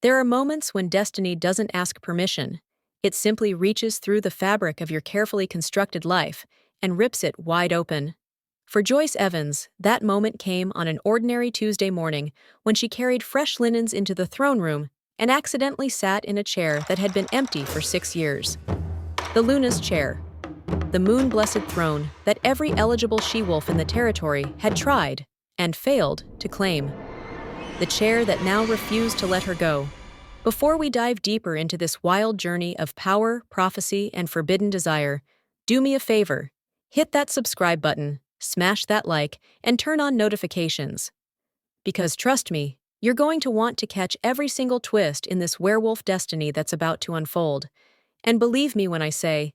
There are moments when destiny doesn't ask permission. It simply reaches through the fabric of your carefully constructed life and rips it wide open. For Joyce Evans, that moment came on an ordinary Tuesday morning when she carried fresh linens into the throne room and accidentally sat in a chair that had been empty for 6 years. The Luna's chair. The moon-blessed throne that every eligible she-wolf in the territory had tried and failed to claim. The chair that now refused to let her go. Before we dive deeper into this wild journey of power, prophecy, and forbidden desire, do me a favor. Hit that subscribe button, smash that like, and turn on notifications. Because trust me, you're going to want to catch every single twist in this werewolf destiny that's about to unfold. And believe me when I say,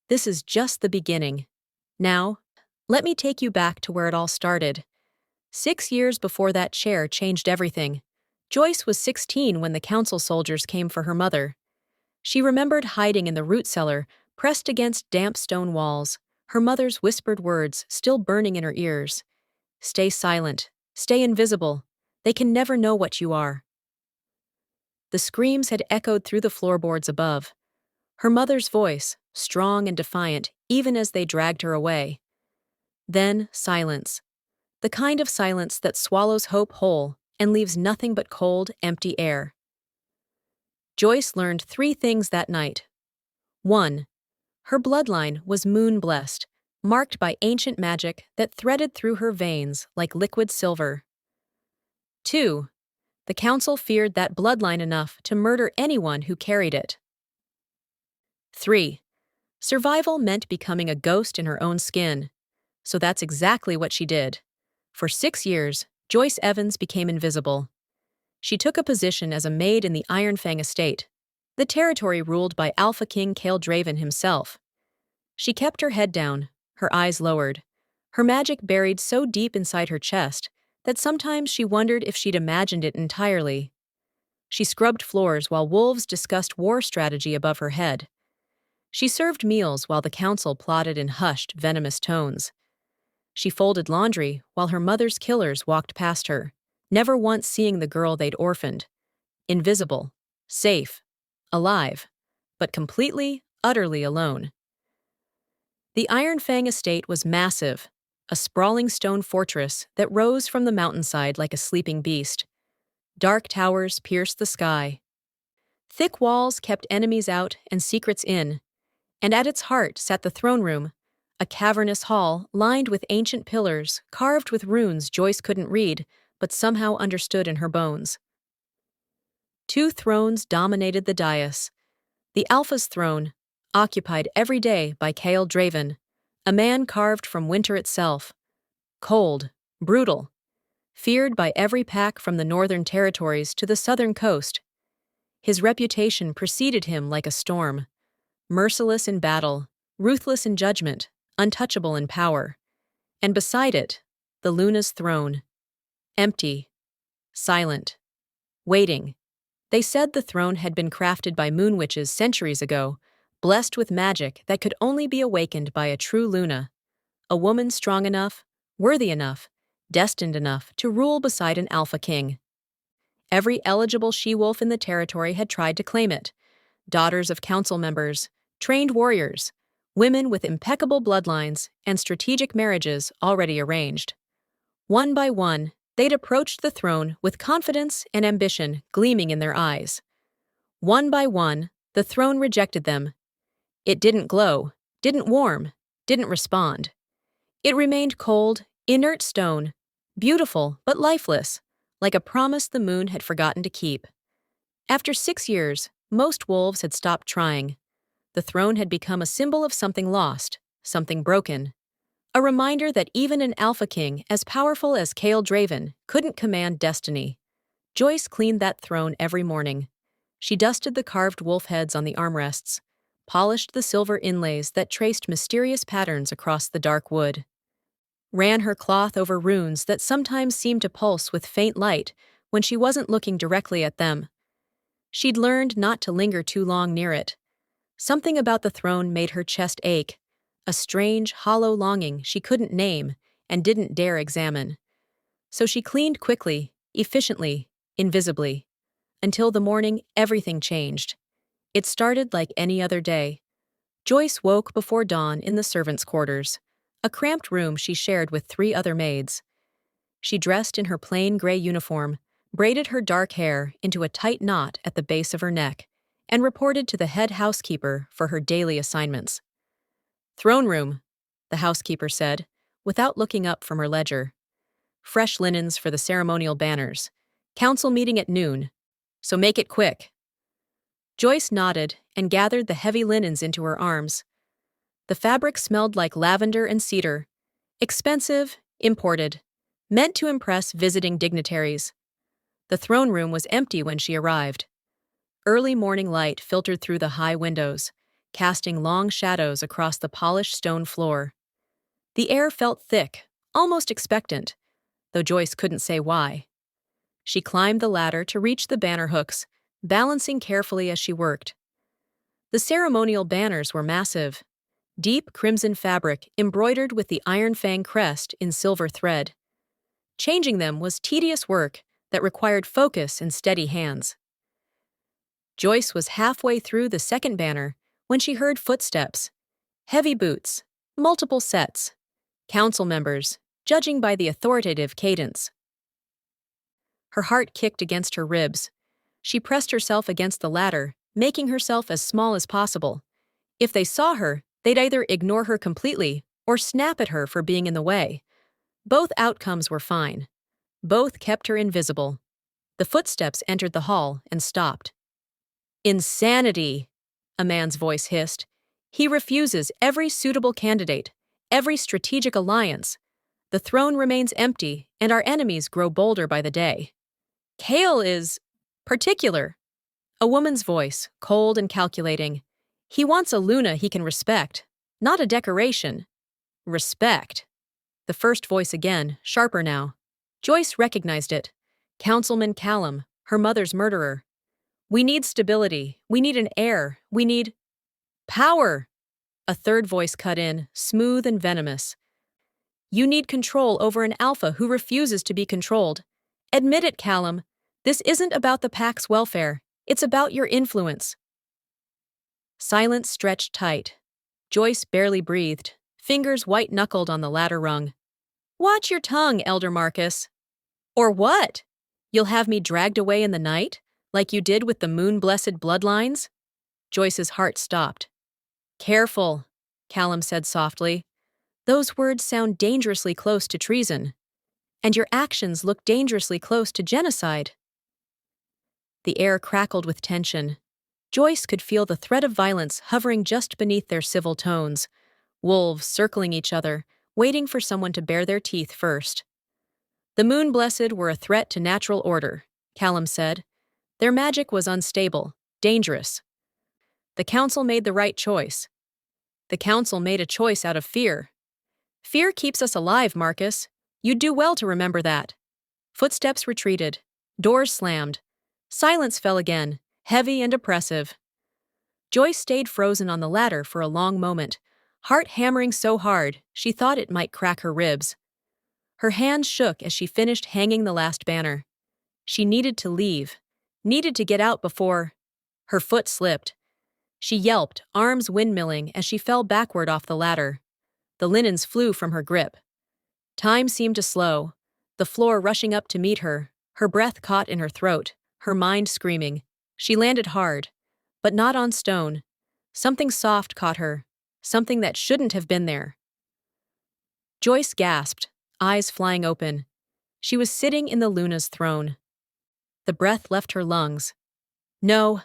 this is just the beginning. Now, let me take you back to where it all started. 6 years before that chair changed everything. Joyce was 16 when the council soldiers came for her mother. She remembered hiding in the root cellar, pressed against damp stone walls, her mother's whispered words still burning in her ears. Stay silent. Stay invisible. They can never know what you are. The screams had echoed through the floorboards above. Her mother's voice, strong and defiant, even as they dragged her away. Then silence. The kind of silence that swallows hope whole and leaves nothing but cold, empty air. Joyce learned 3 things that night. 1. Her bloodline was moon-blessed, marked by ancient magic that threaded through her veins like liquid silver. 2. The council feared that bloodline enough to murder anyone who carried it. 3. Survival meant becoming a ghost in her own skin. So that's exactly what she did. For 6 years, Joyce Evans became invisible. She took a position as a maid in the Ironfang estate, the territory ruled by Alpha King Cale Draven himself. She kept her head down, her eyes lowered, her magic buried so deep inside her chest that sometimes she wondered if she'd imagined it entirely. She scrubbed floors while wolves discussed war strategy above her head. She served meals while the council plotted in hushed, venomous tones. She folded laundry while her mother's killers walked past her, never once seeing the girl they'd orphaned. Invisible, safe, alive, but completely, utterly alone. The Ironfang estate was massive, a sprawling stone fortress that rose from the mountainside like a sleeping beast. Dark towers pierced the sky. Thick walls kept enemies out and secrets in, and at its heart sat the throne room, a cavernous hall lined with ancient pillars carved with runes Joyce couldn't read, but somehow understood in her bones. 2 thrones dominated the dais. The Alpha's throne, occupied every day by Cale Draven, a man carved from winter itself. Cold, brutal, feared by every pack from the northern territories to the southern coast. His reputation preceded him like a storm. Merciless in battle, ruthless in judgment, untouchable in power. And beside it, the Luna's throne. Empty. Silent. Waiting. They said the throne had been crafted by moon witches centuries ago, blessed with magic that could only be awakened by a true Luna. A woman strong enough, worthy enough, destined enough to rule beside an Alpha King. Every eligible she-wolf in the territory had tried to claim it. Daughters of council members, trained warriors, women with impeccable bloodlines and strategic marriages already arranged. One by one, they'd approached the throne with confidence and ambition gleaming in their eyes. One by one, the throne rejected them. It didn't glow, didn't warm, didn't respond. It remained cold, inert stone, beautiful but lifeless, like a promise the moon had forgotten to keep. After 6 years, most wolves had stopped trying. The throne had become a symbol of something lost, something broken. A reminder that even an Alpha King as powerful as Cale Draven couldn't command destiny. Joyce cleaned that throne every morning. She dusted the carved wolf heads on the armrests, polished the silver inlays that traced mysterious patterns across the dark wood, ran her cloth over runes that sometimes seemed to pulse with faint light when she wasn't looking directly at them. She'd learned not to linger too long near it. Something about the throne made her chest ache, a strange, hollow longing she couldn't name and didn't dare examine. So she cleaned quickly, efficiently, invisibly. Until the morning, everything changed. It started like any other day. Joyce woke before dawn in the servants' quarters, a cramped room she shared with 3 other maids. She dressed in her plain gray uniform, braided her dark hair into a tight knot at the base of her neck, and reported to the head housekeeper for her daily assignments. "Throne room," the housekeeper said, without looking up from her ledger. "Fresh linens for the ceremonial banners. Council meeting at noon, so make it quick." Joyce nodded and gathered the heavy linens into her arms. The fabric smelled like lavender and cedar. Expensive, imported, meant to impress visiting dignitaries. The throne room was empty when she arrived. Early morning light filtered through the high windows, casting long shadows across the polished stone floor. The air felt thick, almost expectant, though Joyce couldn't say why. She climbed the ladder to reach the banner hooks, balancing carefully as she worked. The ceremonial banners were massive, deep crimson fabric embroidered with the Iron Fang crest in silver thread. Changing them was tedious work that required focus and steady hands. Joyce was halfway through the second banner when she heard footsteps, heavy boots, multiple sets, council members, judging by the authoritative cadence. Her heart kicked against her ribs. She pressed herself against the ladder, making herself as small as possible. If they saw her, they'd either ignore her completely or snap at her for being in the way. Both outcomes were fine. Both kept her invisible. The footsteps entered the hall and stopped. "Insanity," a man's voice hissed. "He refuses every suitable candidate, every strategic alliance. The throne remains empty, and our enemies grow bolder by the day. Kale is particular." A woman's voice, cold and calculating. "He wants a Luna he can respect, not a decoration." Respect. The first voice again, sharper now. Joyce recognized it. Councilman Callum, her mother's murderer. "We need stability. We need an heir. We need power." A third voice cut in, smooth and venomous. "You need control over an alpha who refuses to be controlled. Admit it, Callum. This isn't about the pack's welfare. It's about your influence." Silence stretched tight. Joyce barely breathed, fingers white-knuckled on the ladder rung. "Watch your tongue, Elder Marcus." "Or what? You'll have me dragged away in the night, like you did with the moon-blessed bloodlines?" Joyce's heart stopped. "Careful," Callum said softly. "Those words sound dangerously close to treason. And your actions look dangerously close to genocide." The air crackled with tension. Joyce could feel the threat of violence hovering just beneath their civil tones, wolves circling each other, waiting for someone to bare their teeth first. "The Moon-Blessed were a threat to natural order," Callum said. "Their magic was unstable, dangerous. The Council made the right choice. The Council made a choice out of fear. Fear keeps us alive, Marcus. You'd do well to remember that." Footsteps retreated. Doors slammed. Silence fell again, heavy and oppressive. Joyce stayed frozen on the ladder for a long moment, heart hammering so hard she thought it might crack her ribs. Her hands shook as she finished hanging the last banner. She needed to leave, needed to get out before... Her foot slipped. She yelped, arms windmilling as she fell backward off the ladder. The linens flew from her grip. Time seemed to slow, the floor rushing up to meet her, her breath caught in her throat, her mind screaming. She landed hard, but not on stone. Something soft caught her, something that shouldn't have been there. Joyce gasped, eyes flying open. She was sitting in the Luna's throne. The breath left her lungs. "No,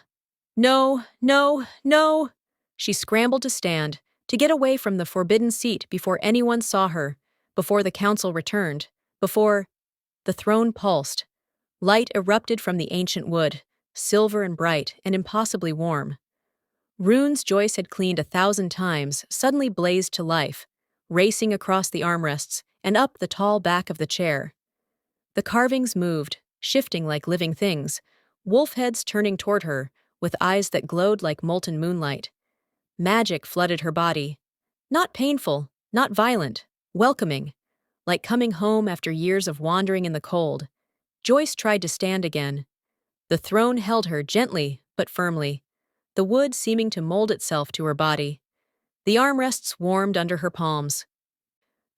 no, no, no!" She scrambled to stand, to get away from the forbidden seat before anyone saw her, before the council returned, before... The throne pulsed. Light erupted from the ancient wood, silver and bright and impossibly warm. Runes Joyce had cleaned 1,000 times suddenly blazed to life, racing across the armrests and up the tall back of the chair. The carvings moved, shifting like living things, wolf heads turning toward her, with eyes that glowed like molten moonlight. Magic flooded her body. Not painful, not violent, welcoming, like coming home after years of wandering in the cold. Joyce tried to stand again. The throne held her gently but firmly, the wood seeming to mold itself to her body. The armrests warmed under her palms.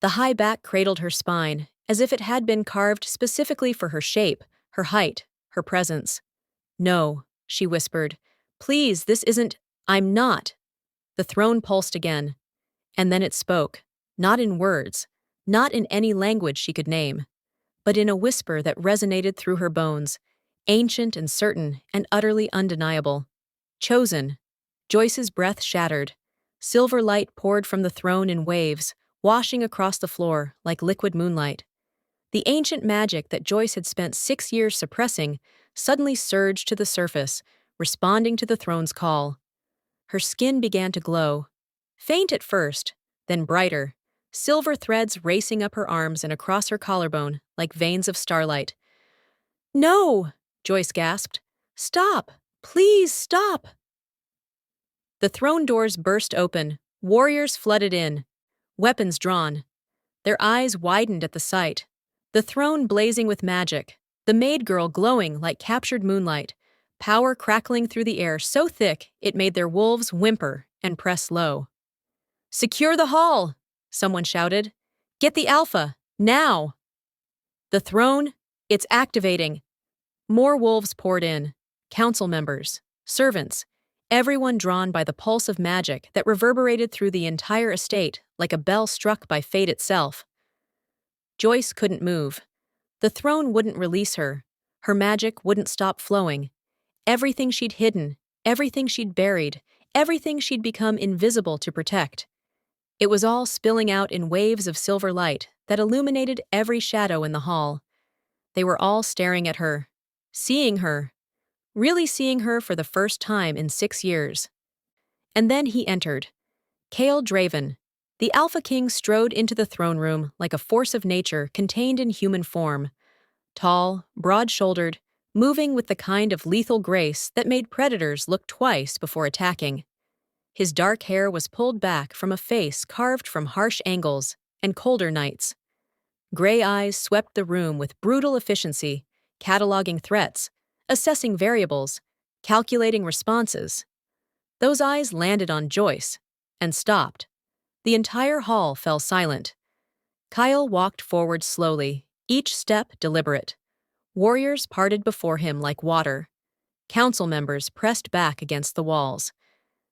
The high back cradled her spine, as if it had been carved specifically for her shape, her height, her presence. "No," she whispered. "Please, this isn't— I'm not." The throne pulsed again, and then it spoke, not in words, not in any language she could name, but in a whisper that resonated through her bones, ancient and certain and utterly undeniable. "Chosen." Joyce's breath shattered. Silver light poured from the throne in waves, washing across the floor like liquid moonlight. The ancient magic that Joyce had spent 6 years suppressing suddenly surged to the surface, responding to the throne's call. Her skin began to glow. Faint at first, then brighter, silver threads racing up her arms and across her collarbone like veins of starlight. "No!" Joyce gasped. "Stop! Please stop!" The throne doors burst open, warriors flooded in, weapons drawn. Their eyes widened at the sight. The throne blazing with magic, the maid girl glowing like captured moonlight, power crackling through the air so thick it made their wolves whimper and press low. "Secure the hall!" someone shouted. "Get the Alpha, now!" The throne, it's activating. More wolves poured in, council members, servants, everyone drawn by the pulse of magic that reverberated through the entire estate like a bell struck by fate itself. Joyce couldn't move. The throne wouldn't release her. Her magic wouldn't stop flowing. Everything she'd hidden, everything she'd buried, everything she'd become invisible to protect. It was all spilling out in waves of silver light that illuminated every shadow in the hall. They were all staring at her, seeing her, really seeing her for the first time in 6 years. And then he entered. Cale Draven. The Alpha King strode into the throne room like a force of nature contained in human form. Tall, broad-shouldered, moving with the kind of lethal grace that made predators look twice before attacking. His dark hair was pulled back from a face carved from harsh angles and colder nights. Gray eyes swept the room with brutal efficiency, cataloging threats, assessing variables, calculating responses. Those eyes landed on Joyce and stopped. The entire hall fell silent. Kyle walked forward slowly, each step deliberate. Warriors parted before him like water. Council members pressed back against the walls.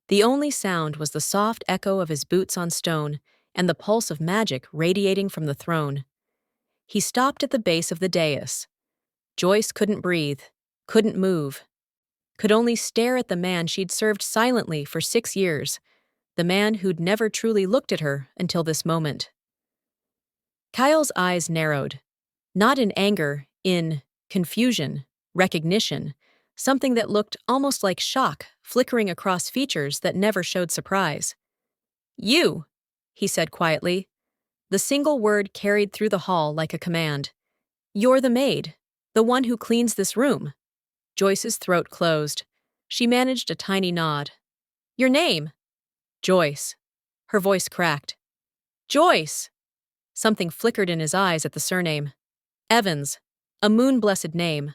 The only sound was the soft echo of his boots on stone and the pulse of magic radiating from the throne. He stopped at the base of the dais. Joyce couldn't breathe, couldn't move, could only stare at the man she'd served silently for 6 years, the man who'd never truly looked at her until this moment. Kyle's eyes narrowed, not in anger, in confusion, recognition, something that looked almost like shock flickering across features that never showed surprise. "You," he said quietly. The single word carried through the hall like a command. "You're the maid, the one who cleans this room." Joyce's throat closed. She managed a tiny nod. "Your name?" "Joyce." Her voice cracked. "Joyce!" Something flickered in his eyes at the surname. Evans, a moon-blessed name,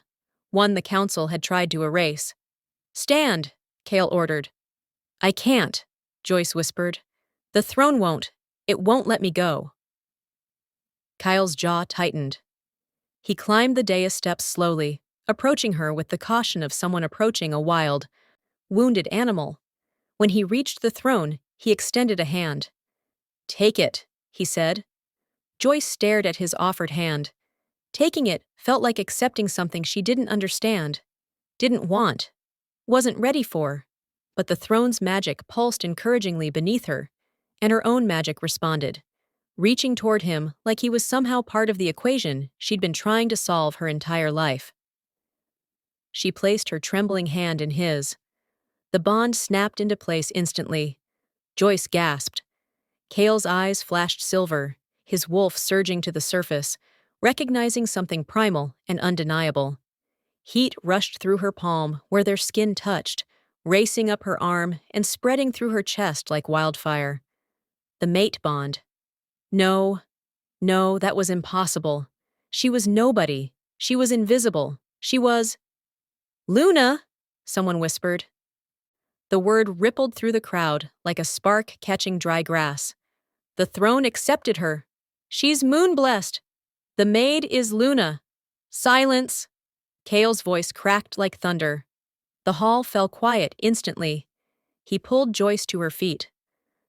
one the council had tried to erase. "Stand," Cale ordered. "I can't," Joyce whispered. "The throne won't. It won't let me go." Kyle's jaw tightened. He climbed the dais steps slowly, approaching her with the caution of someone approaching a wild, wounded animal. When he reached the throne, he extended a hand. "Take it," he said. Joyce stared at his offered hand. Taking it felt like accepting something she didn't understand, didn't want, wasn't ready for. But the throne's magic pulsed encouragingly beneath her, and her own magic responded, reaching toward him like he was somehow part of the equation she'd been trying to solve her entire life. She placed her trembling hand in his. The bond snapped into place instantly. Joyce gasped. Cale's eyes flashed silver, his wolf surging to the surface, recognizing something primal and undeniable. Heat rushed through her palm where their skin touched, racing up her arm and spreading through her chest like wildfire. The mate bond. No, that was impossible. She was nobody. She was invisible. She was— Luna, someone whispered. The word rippled through the crowd like a spark catching dry grass. The throne accepted her. She's moon-blessed. The maid is Luna. Silence! Kale's voice cracked like thunder. The hall fell quiet instantly. He pulled Joyce to her feet.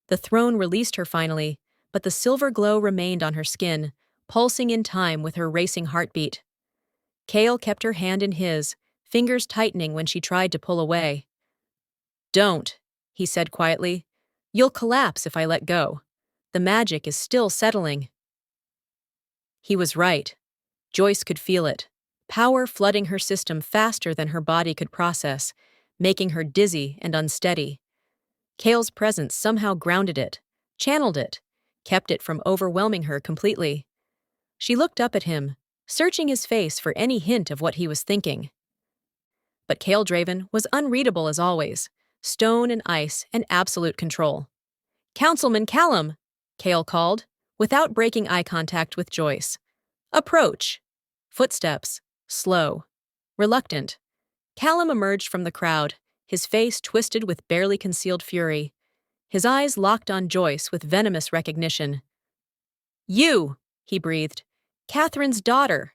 The throne released her finally, but the silver glow remained on her skin, pulsing in time with her racing heartbeat. Kale kept her hand in his, fingers tightening when she tried to pull away. Don't, he said quietly. You'll collapse if I let go. The magic is still settling. He was right. Joyce could feel it, power flooding her system faster than her body could process, making her dizzy and unsteady. Kale's presence somehow grounded it, channeled it, kept it from overwhelming her completely. She looked up at him, searching his face for any hint of what he was thinking. But Kale Draven was unreadable as always, stone and ice and absolute control. "Councilman Callum," Kale called, without breaking eye contact with Joyce. "Approach." Footsteps, slow, reluctant. Callum emerged from the crowd, his face twisted with barely concealed fury. His eyes locked on Joyce with venomous recognition. "You," he breathed. "Catherine's daughter."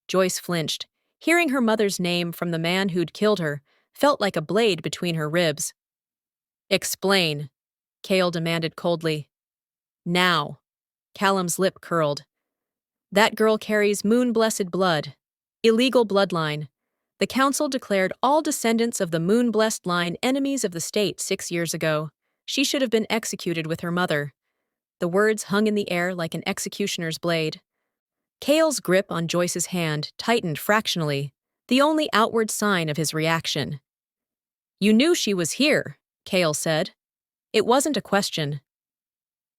Joyce flinched. Hearing her mother's name from the man who'd killed her felt like a blade between her ribs. "Explain," Kale demanded coldly. "Now." Callum's lip curled. "That girl carries moon-blessed blood. Illegal bloodline. The council declared all descendants of the moon-blessed line enemies of the state 6 years ago. She should have been executed with her mother." The words hung in the air like an executioner's blade. Kale's grip on Joyce's hand tightened fractionally, the only outward sign of his reaction. "You knew she was here," Kale said. It wasn't a question.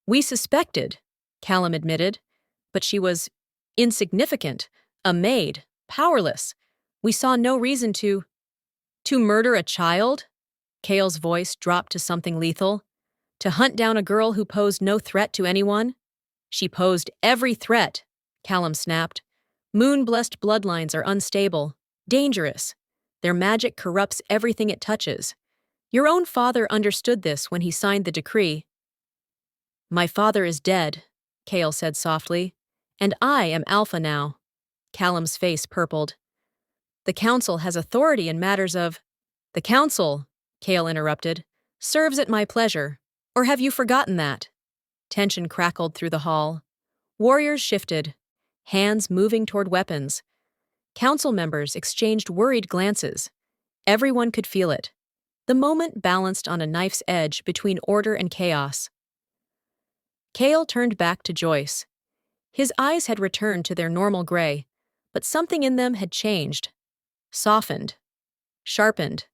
"We suspected," Callum admitted, "but she was insignificant, a maid, powerless. We saw no reason to murder a child?" Kale's voice dropped to something lethal. "To hunt down a girl who posed no threat to anyone?" "She posed every threat," Callum snapped. "Moon-blessed bloodlines are unstable, dangerous. Their magic corrupts everything it touches. Your own father understood this when he signed the decree." "My father is dead," Kale said softly. "And I am Alpha now." Callum's face purpled. "The council has authority in matters of—" "The council," Kale interrupted, "serves at my pleasure. Or have you forgotten that?" Tension crackled through the hall. Warriors shifted, hands moving toward weapons. Council members exchanged worried glances. Everyone could feel it. The moment balanced on a knife's edge between order and chaos. Kale turned back to Joyce. His eyes had returned to their normal gray, but something in them had changed. Softened. Sharpened.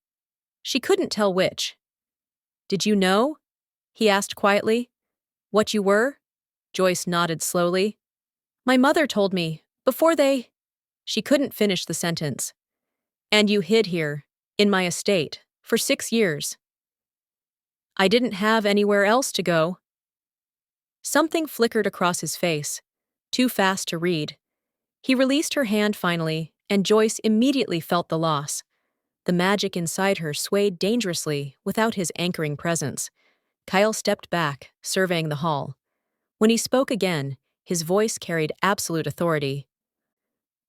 She couldn't tell which. "Did you know?" he asked quietly. "What you were?" Joyce nodded slowly. "My mother told me, before they—" She couldn't finish the sentence. "And you hid here, in my estate, for 6 years." "I didn't have anywhere else to go." Something flickered across his face, too fast to read. He released her hand finally, and Joyce immediately felt the loss. The magic inside her swayed dangerously without his anchoring presence. Kyle stepped back, surveying the hall. When he spoke again, his voice carried absolute authority.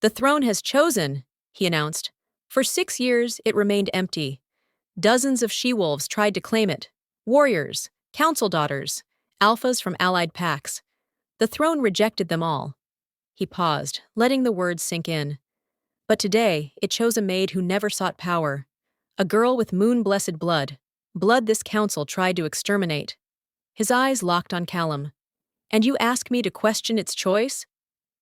"The throne has chosen," he announced. "For 6 years, it remained empty. Dozens of she-wolves tried to claim it. Warriors, council daughters, alphas from allied packs. The throne rejected them all." He paused, letting the words sink in. "But today, it chose a maid who never sought power. A girl with moon-blessed blood. Blood this council tried to exterminate." His eyes locked on Callum. "And you ask me to question its choice?"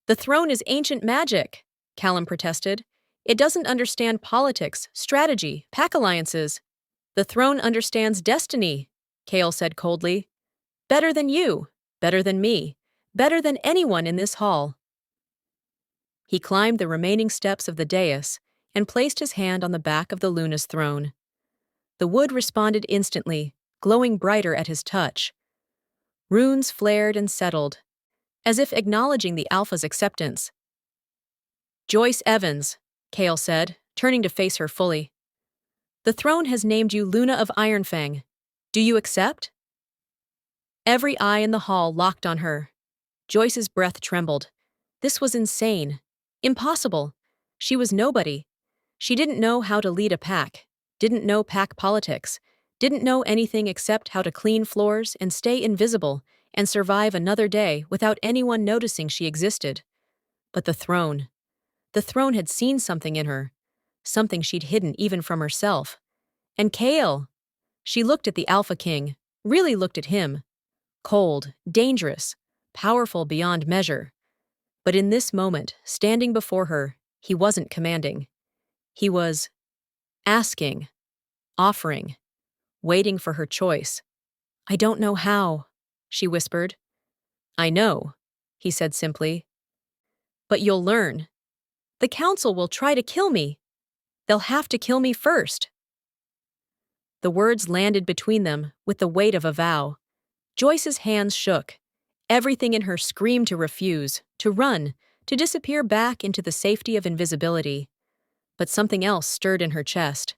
"The throne is ancient magic," Callum protested. "It doesn't understand politics, strategy, pack alliances." "The throne understands destiny," Kale said coldly. "Better than you, better than me, better than anyone in this hall." He climbed the remaining steps of the dais and placed his hand on the back of the Luna's throne. The wood responded instantly, glowing brighter at his touch. Runes flared and settled, as if acknowledging the Alpha's acceptance. "Joyce Evans," Kale said, turning to face her fully. The throne has named you Luna of Ironfang. Do you accept? Every eye in the hall locked on her. Joyce's breath trembled. This was insane. Impossible. She was nobody. She didn't know how to lead a pack, didn't know pack politics, didn't know anything except how to clean floors and stay invisible and survive another day without anyone noticing she existed. But the throne had seen something in her, something she'd hidden even from herself. And Kale! She looked at the Alpha King, really looked at him. Cold, dangerous, powerful beyond measure. But in this moment, standing before her, he wasn't commanding. He was asking, offering, waiting for her choice. I don't know how, she whispered. I know, he said simply. But you'll learn. The council will try to kill me. They'll have to kill me first. The words landed between them with the weight of a vow. Joyce's hands shook. Everything in her screamed to refuse, to run, to disappear back into the safety of invisibility. But something else stirred in her chest.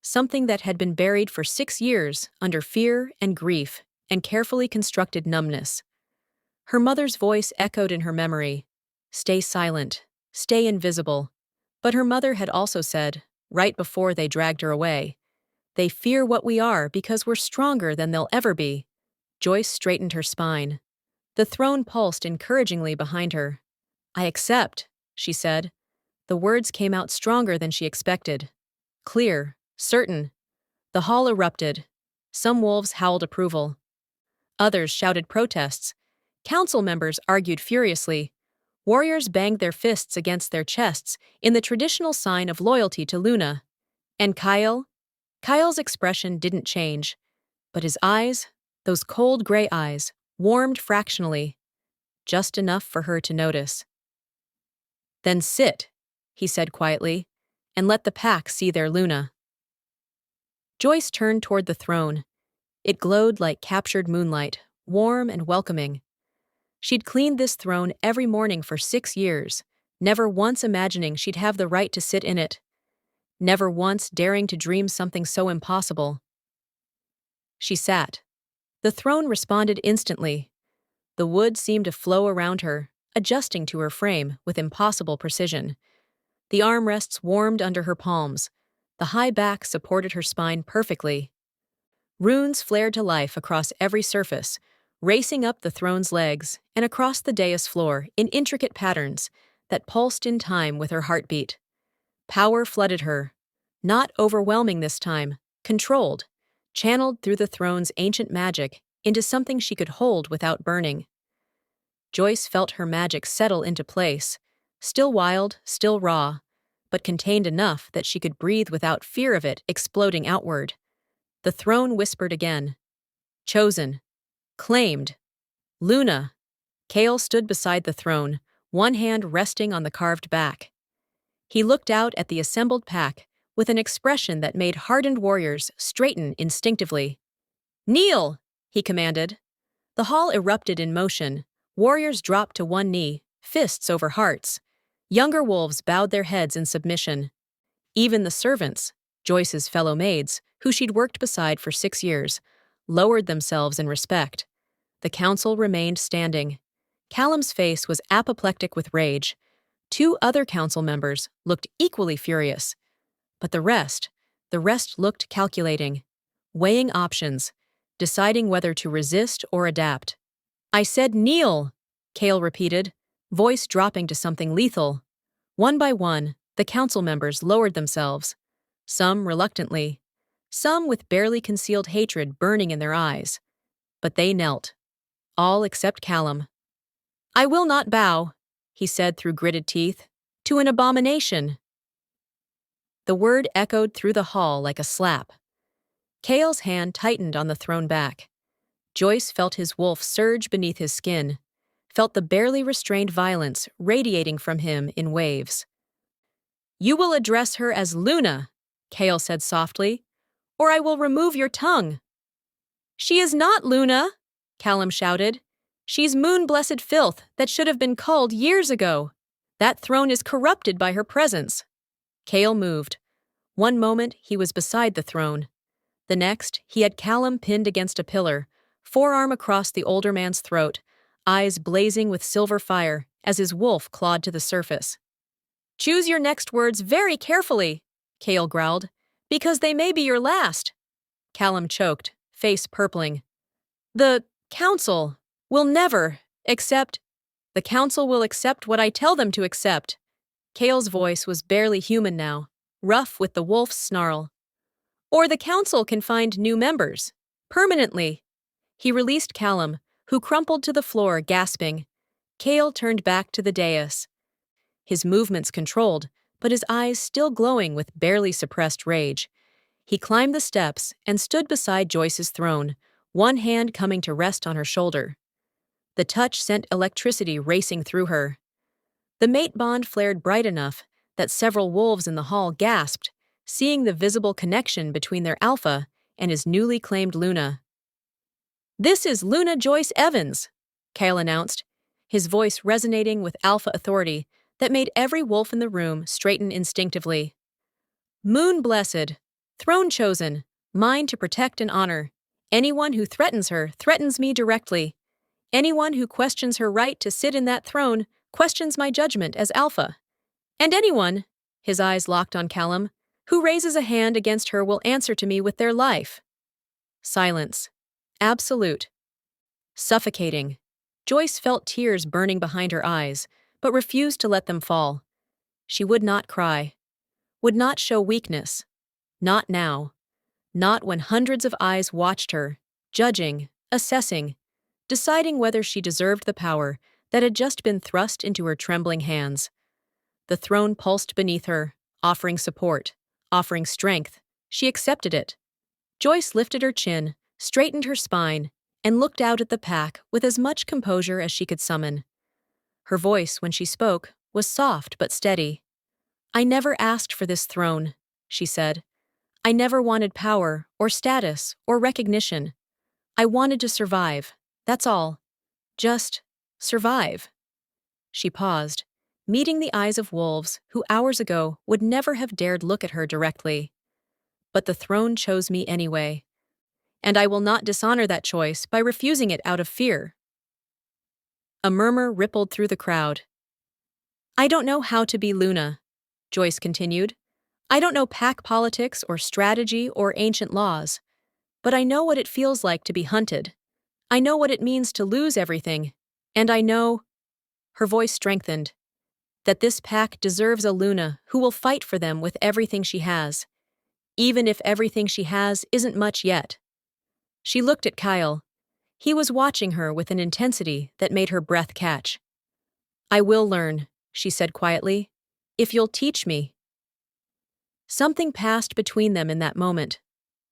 Something that had been buried for 6 years under fear and grief and carefully constructed numbness. Her mother's voice echoed in her memory. Stay silent. Stay invisible. But her mother had also said, right before they dragged her away, they fear what we are because we're stronger than they'll ever be. Joyce straightened her spine. The throne pulsed encouragingly behind her. I accept, she said. The words came out stronger than she expected. Clear, certain. The hall erupted. Some wolves howled approval. Others shouted protests. Council members argued furiously. Warriors banged their fists against their chests in the traditional sign of loyalty to Luna. And Kyle's expression didn't change. But his eyes, those cold gray eyes, warmed fractionally, just enough for her to notice. Then sit, he said quietly, and let the pack see their Luna. Joyce turned toward the throne. It glowed like captured moonlight, warm and welcoming. She'd cleaned this throne every morning for 6 years, never once imagining she'd have the right to sit in it, never once daring to dream something so impossible. She sat. The throne responded instantly. The wood seemed to flow around her, adjusting to her frame with impossible precision. The armrests warmed under her palms. The high back supported her spine perfectly. Runes flared to life across every surface, racing up the throne's legs and across the dais floor in intricate patterns that pulsed in time with her heartbeat. Power flooded her, not overwhelming this time, controlled, channeled through the throne's ancient magic into something she could hold without burning. Joyce felt her magic settle into place, still wild, still raw, but contained enough that she could breathe without fear of it exploding outward. The throne whispered again. Chosen. Claimed. Luna. Kale stood beside the throne, one hand resting on the carved back. He looked out at the assembled pack with an expression that made hardened warriors straighten instinctively. Kneel! He commanded. The hall erupted in motion. Warriors dropped to one knee, fists over hearts. Younger wolves bowed their heads in submission. Even the servants, Joyce's fellow maids, who she'd worked beside for 6 years, lowered themselves in respect. The council remained standing. Callum's face was apoplectic with rage. 2 other council members looked equally furious. But the rest looked calculating, weighing options, deciding whether to resist or adapt. I said kneel, Kale repeated, voice dropping to something lethal. One by one, the council members lowered themselves, some reluctantly, some with barely concealed hatred burning in their eyes. But they knelt, all except Callum. I will not bow, he said through gritted teeth, to an abomination. The word echoed through the hall like a slap. Kale's hand tightened on the throne back. Joyce felt his wolf surge beneath his skin, felt the barely restrained violence radiating from him in waves. You will address her as Luna, Kale said softly, or I will remove your tongue. She is not Luna, Callum shouted. She's moon-blessed filth that should have been culled years ago. That throne is corrupted by her presence. Kale moved. One moment, he was beside the throne. The next, he had Callum pinned against a pillar, forearm across the older man's throat, eyes blazing with silver fire as his wolf clawed to the surface. "Choose your next words very carefully," Cale growled, "because they may be your last." Callum choked, face purpling. "The council will never accept—" "The council will accept what I tell them to accept." Cale's voice was barely human now, rough with the wolf's snarl. "Or the council can find new members. Permanently." He released Callum, who crumpled to the floor, gasping. Cale turned back to the dais. His movements controlled, but his eyes still glowing with barely suppressed rage. He climbed the steps and stood beside Joyce's throne, one hand coming to rest on her shoulder. The touch sent electricity racing through her. The mate bond flared bright enough that several wolves in the hall gasped, seeing the visible connection between their alpha and his newly claimed Luna. "This is Luna Joyce Evans," Cale announced, his voice resonating with alpha authority that made every wolf in the room straighten instinctively. "Moon-blessed, throne-chosen, mine to protect and honor. Anyone who threatens her threatens me directly. Anyone who questions her right to sit in that throne questions my judgment as alpha. And anyone," his eyes locked on Callum, "who raises a hand against her will answer to me with their life." Silence. Absolute. Suffocating. Joyce felt tears burning behind her eyes, but refused to let them fall. She would not cry. Would not show weakness. Not now. Not when hundreds of eyes watched her, judging, assessing, deciding whether she deserved the power that had just been thrust into her trembling hands. The throne pulsed beneath her, offering support, offering strength. She accepted it. Joyce lifted her chin, straightened her spine, and looked out at the pack with as much composure as she could summon. Her voice, when she spoke, was soft but steady. "I never asked for this throne," she said. "I never wanted power, or status, or recognition. I wanted to survive, that's all. Just survive." She paused, meeting the eyes of wolves who hours ago would never have dared look at her directly. "But the throne chose me anyway. And I will not dishonor that choice by refusing it out of fear." A murmur rippled through the crowd. "I don't know how to be Luna," Joyce continued. "I don't know pack politics or strategy or ancient laws. But I know what it feels like to be hunted. I know what it means to lose everything. And I know," her voice strengthened, "that this pack deserves a Luna who will fight for them with everything she has. Even if everything she has isn't much yet." She looked at Kyle. He was watching her with an intensity that made her breath catch. "I will learn," she said quietly, "if you'll teach me." Something passed between them in that moment.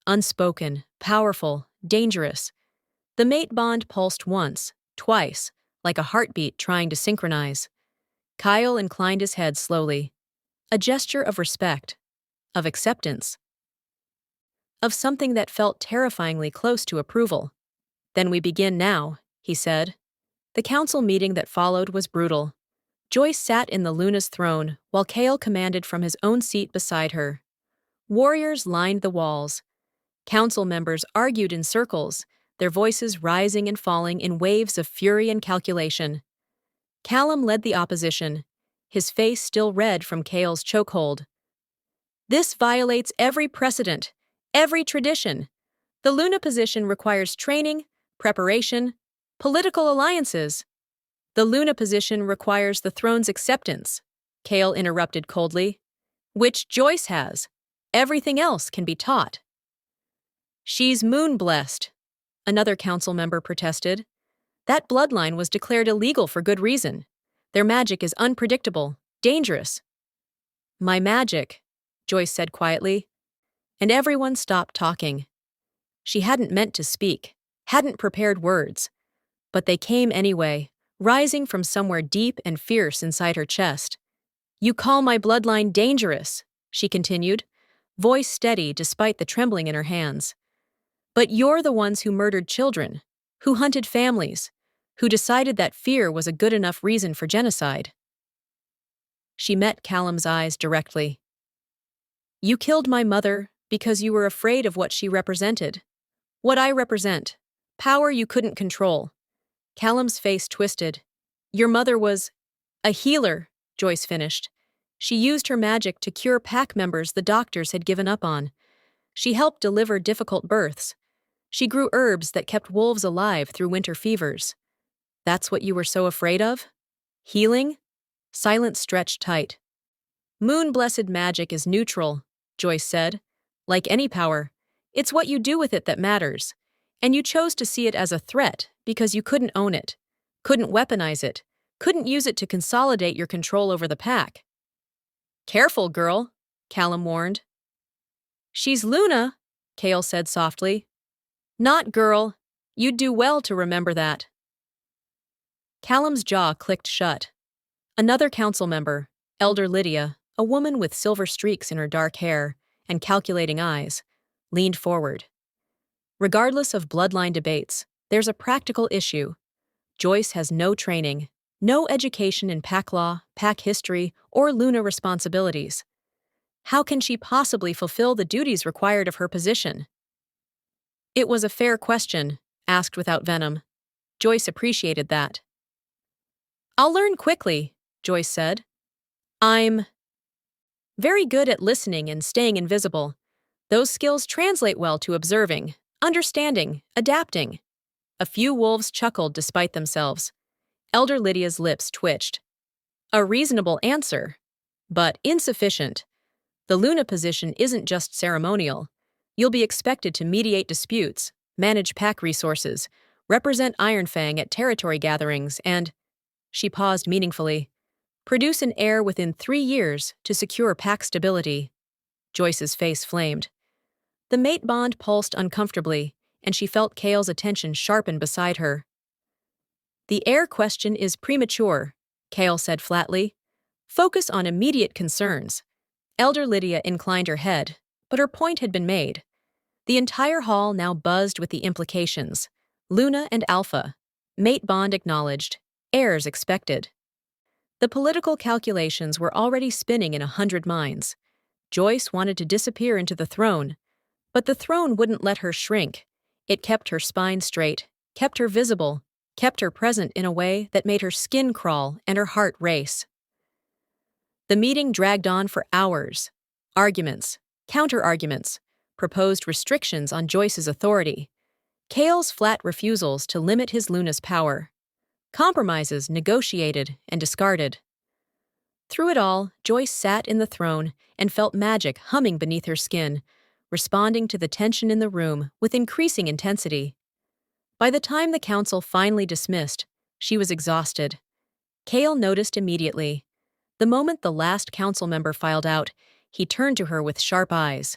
Unspoken, powerful, dangerous. The mate bond pulsed once, twice, like a heartbeat trying to synchronize. Kyle inclined his head slowly. A gesture of respect, of acceptance, of something that felt terrifyingly close to approval. "Then we begin now," he said. The council meeting that followed was brutal. Joyce sat in the Luna's throne while Kale commanded from his own seat beside her. Warriors lined the walls. Council members argued in circles, their voices rising and falling in waves of fury and calculation. Callum led the opposition, his face still red from Kale's chokehold. "This violates every precedent, every tradition. The Luna position requires training, preparation, political alliances." "The Luna position requires the throne's acceptance," Cale interrupted coldly. "Which Joyce has. Everything else can be taught." "She's moon-blessed," another council member protested. "That bloodline was declared illegal for good reason. Their magic is unpredictable, dangerous." "My magic," Joyce said quietly, and everyone stopped talking. She hadn't meant to speak, hadn't prepared words, but they came anyway, rising from somewhere deep and fierce inside her chest. "You call my bloodline dangerous," she continued, voice steady despite the trembling in her hands. "But you're the ones who murdered children, who hunted families, who decided that fear was a good enough reason for genocide." She met Callum's eyes directly. You killed my mother because you were afraid of what she represented. What I represent. Power you couldn't control. Callum's face twisted. Your mother was a healer, Joyce finished. She used her magic to cure pack members the doctors had given up on. She helped deliver difficult births. She grew herbs that kept wolves alive through winter fevers. That's what you were so afraid of? Healing? Silence stretched tight. Moon-blessed magic is neutral, Joyce said. Like any power, it's what you do with it that matters. And you chose to see it as a threat because you couldn't own it, couldn't weaponize it, couldn't use it to consolidate your control over the pack. Careful, girl, Callum warned. She's Luna, Kale said softly. Not girl. You'd do well to remember that. Callum's jaw clicked shut. Another council member, Elder Lydia, a woman with silver streaks in her dark hair and calculating eyes, leaned forward. Regardless of bloodline debates, there's a practical issue. Joyce has no training, no education in pack law, pack history, or Luna responsibilities. How can she possibly fulfill the duties required of her position? It was a fair question, asked without venom. Joyce appreciated that. I'll learn quickly, Joyce said. I'm very good at listening and staying invisible. Those skills translate well to observing, understanding, adapting. A few wolves chuckled despite themselves. Elder Lydia's lips twitched. A reasonable answer, but insufficient. The Luna position isn't just ceremonial. You'll be expected to mediate disputes, manage pack resources, represent Ironfang at territory gatherings, and, she paused meaningfully, produce an heir within 3 years to secure pack stability. Joyce's face flamed. The mate bond pulsed uncomfortably, and she felt Kale's attention sharpen beside her. The heir question is premature, Kale said flatly. Focus on immediate concerns. Elder Lydia inclined her head, but her point had been made. The entire hall now buzzed with the implications. Luna and Alpha. Mate bond acknowledged. Heirs expected. The political calculations were already spinning in 100 minds. Joyce wanted to disappear into the throne, but the throne wouldn't let her shrink. It kept her spine straight, kept her visible, kept her present in a way that made her skin crawl and her heart race. The meeting dragged on for hours. Arguments, counter-arguments, proposed restrictions on Joyce's authority. Kale's flat refusals to limit his Luna's power. Compromises negotiated and discarded. Through it all, Joyce sat in the throne and felt magic humming beneath her skin, responding to the tension in the room with increasing intensity. By the time the council finally dismissed, she was exhausted. Kale noticed immediately. The moment the last council member filed out, he turned to her with sharp eyes.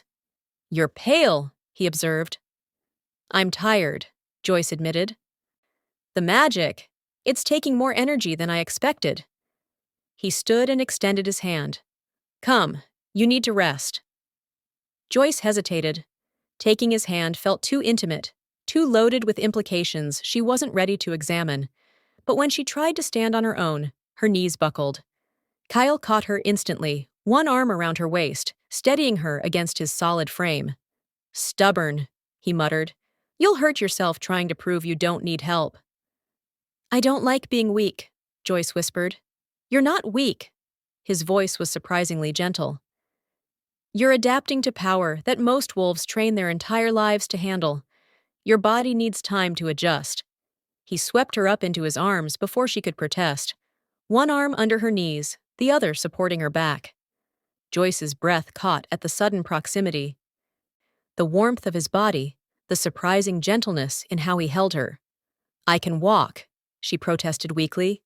"You're pale," he observed. "I'm tired," Joyce admitted. "The magic. It's taking more energy than I expected." He stood and extended his hand. "Come, you need to rest." Joyce hesitated. Taking his hand felt too intimate, too loaded with implications she wasn't ready to examine. But when she tried to stand on her own, her knees buckled. Kyle caught her instantly, one arm around her waist, steadying her against his solid frame. "Stubborn," he muttered. "You'll hurt yourself trying to prove you don't need help." "I don't like being weak," Joyce whispered. "You're not weak." His voice was surprisingly gentle. "You're adapting to power that most wolves train their entire lives to handle. Your body needs time to adjust." He swept her up into his arms before she could protest, one arm under her knees, the other supporting her back. Joyce's breath caught at the sudden proximity. The warmth of his body, the surprising gentleness in how he held her. "I can walk," she protested weakly.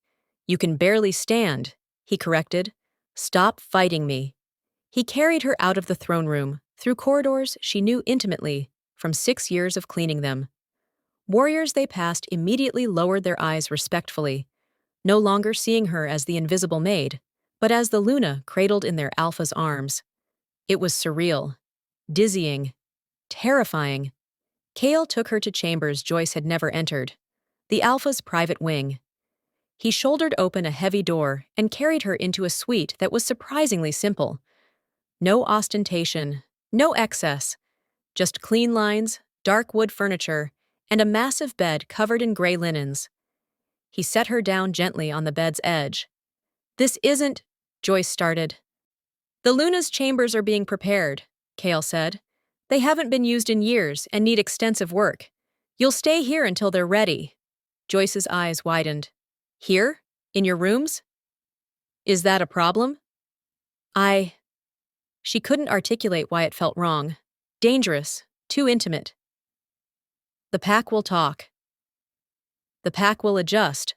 "You can barely stand," he corrected. "Stop fighting me." He carried her out of the throne room, through corridors she knew intimately, from 6 years of cleaning them. Warriors they passed immediately lowered their eyes respectfully, no longer seeing her as the invisible maid, but as the Luna cradled in their Alpha's arms. It was surreal, dizzying, terrifying. Kale took her to chambers Joyce had never entered, the Alpha's private wing. He shouldered open a heavy door and carried her into a suite that was surprisingly simple. No ostentation, no excess, just clean lines, dark wood furniture, and a massive bed covered in gray linens. He set her down gently on the bed's edge. "This isn't," Joyce started. "The Luna's chambers are being prepared," Kale said. "They haven't been used in years and need extensive work. You'll stay here until they're ready." Joyce's eyes widened. "Here? In your rooms? Is that a problem?" I... She couldn't articulate why it felt wrong. Dangerous. Too intimate. "The pack will talk. The pack will adjust."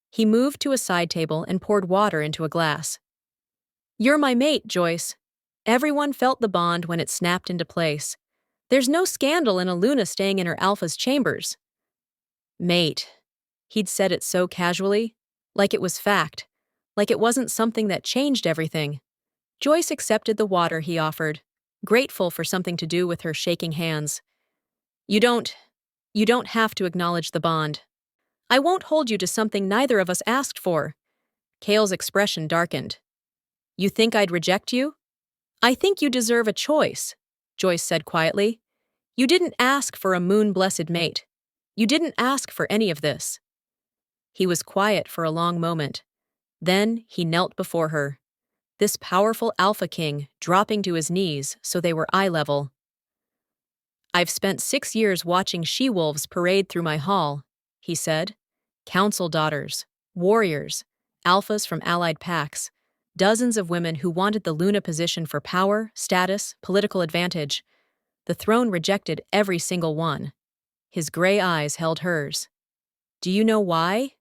He moved to a side table and poured water into a glass. "You're my mate, Joyce." Everyone felt the bond when it snapped into place. There's no scandal in a Luna staying in her alpha's chambers. "Mate." He'd said it so casually, like it was fact, like it wasn't something that changed everything. Joyce accepted the water he offered, grateful for something to do with her shaking hands. You don't have to acknowledge the bond. I won't hold you to something neither of us asked for." Kale's expression darkened. "You think I'd reject you?" "I think you deserve a choice," Joyce said quietly. "You didn't ask for a moon-blessed mate. You didn't ask for any of this." He was quiet for a long moment. Then he knelt before her. This powerful alpha king dropping to his knees so they were eye level. "I've spent 6 years watching she-wolves parade through my hall," he said. "Council daughters, warriors, alphas from allied packs, dozens of women who wanted the Luna position for power, status, political advantage. The throne rejected every single one." His gray eyes held hers. "Do you know why?"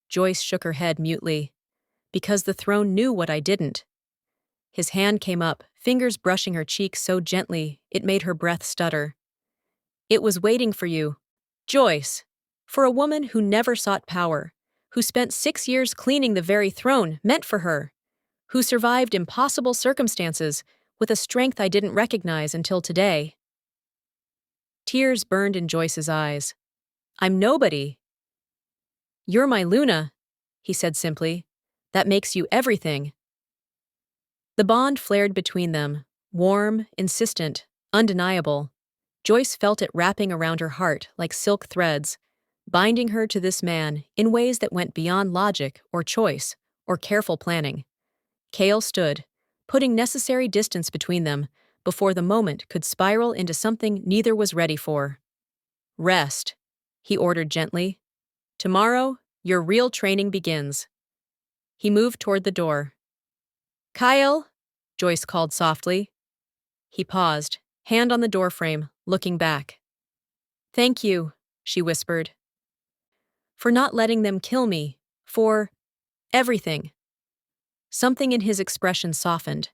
Joyce shook her head mutely. "Because the throne knew what I didn't." His hand came up, fingers brushing her cheek so gently it made her breath stutter. "It was waiting for you, Joyce, for a woman who never sought power, who spent 6 years cleaning the very throne meant for her, who survived impossible circumstances with a strength I didn't recognize until today." Tears burned in Joyce's eyes. "I'm nobody." "You're my Luna," he said simply. "That makes you everything." The bond flared between them, warm, insistent, undeniable. Joyce felt it wrapping around her heart like silk threads, binding her to this man in ways that went beyond logic or choice or careful planning. Kale stood, putting necessary distance between them before the moment could spiral into something neither was ready for. "Rest," he ordered gently. "Tomorrow, your real training begins." He moved toward the door. "Kyle," Joyce called softly. He paused, hand on the doorframe, looking back. "Thank you," she whispered. "For not letting them kill me. For everything." Something in his expression softened.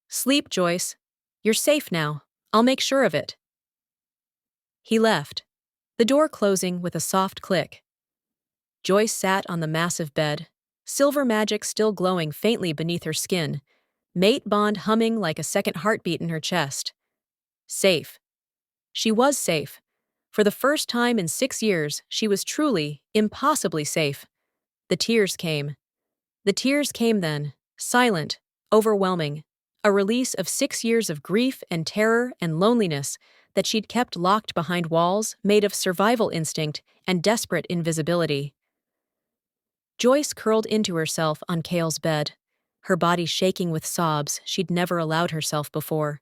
"Sleep, Joyce. You're safe now. I'll make sure of it." He left, the door closing with a soft click. Joyce sat on the massive bed, silver magic still glowing faintly beneath her skin, mate bond humming like a second heartbeat in her chest. Safe. She was safe. For the first time in 6 years, she was truly, impossibly safe. The tears came. The tears came then, silent, overwhelming, a release of 6 years of grief and terror and loneliness that she'd kept locked behind walls made of survival instinct and desperate invisibility. Joyce curled into herself on Kale's bed, her body shaking with sobs she'd never allowed herself before.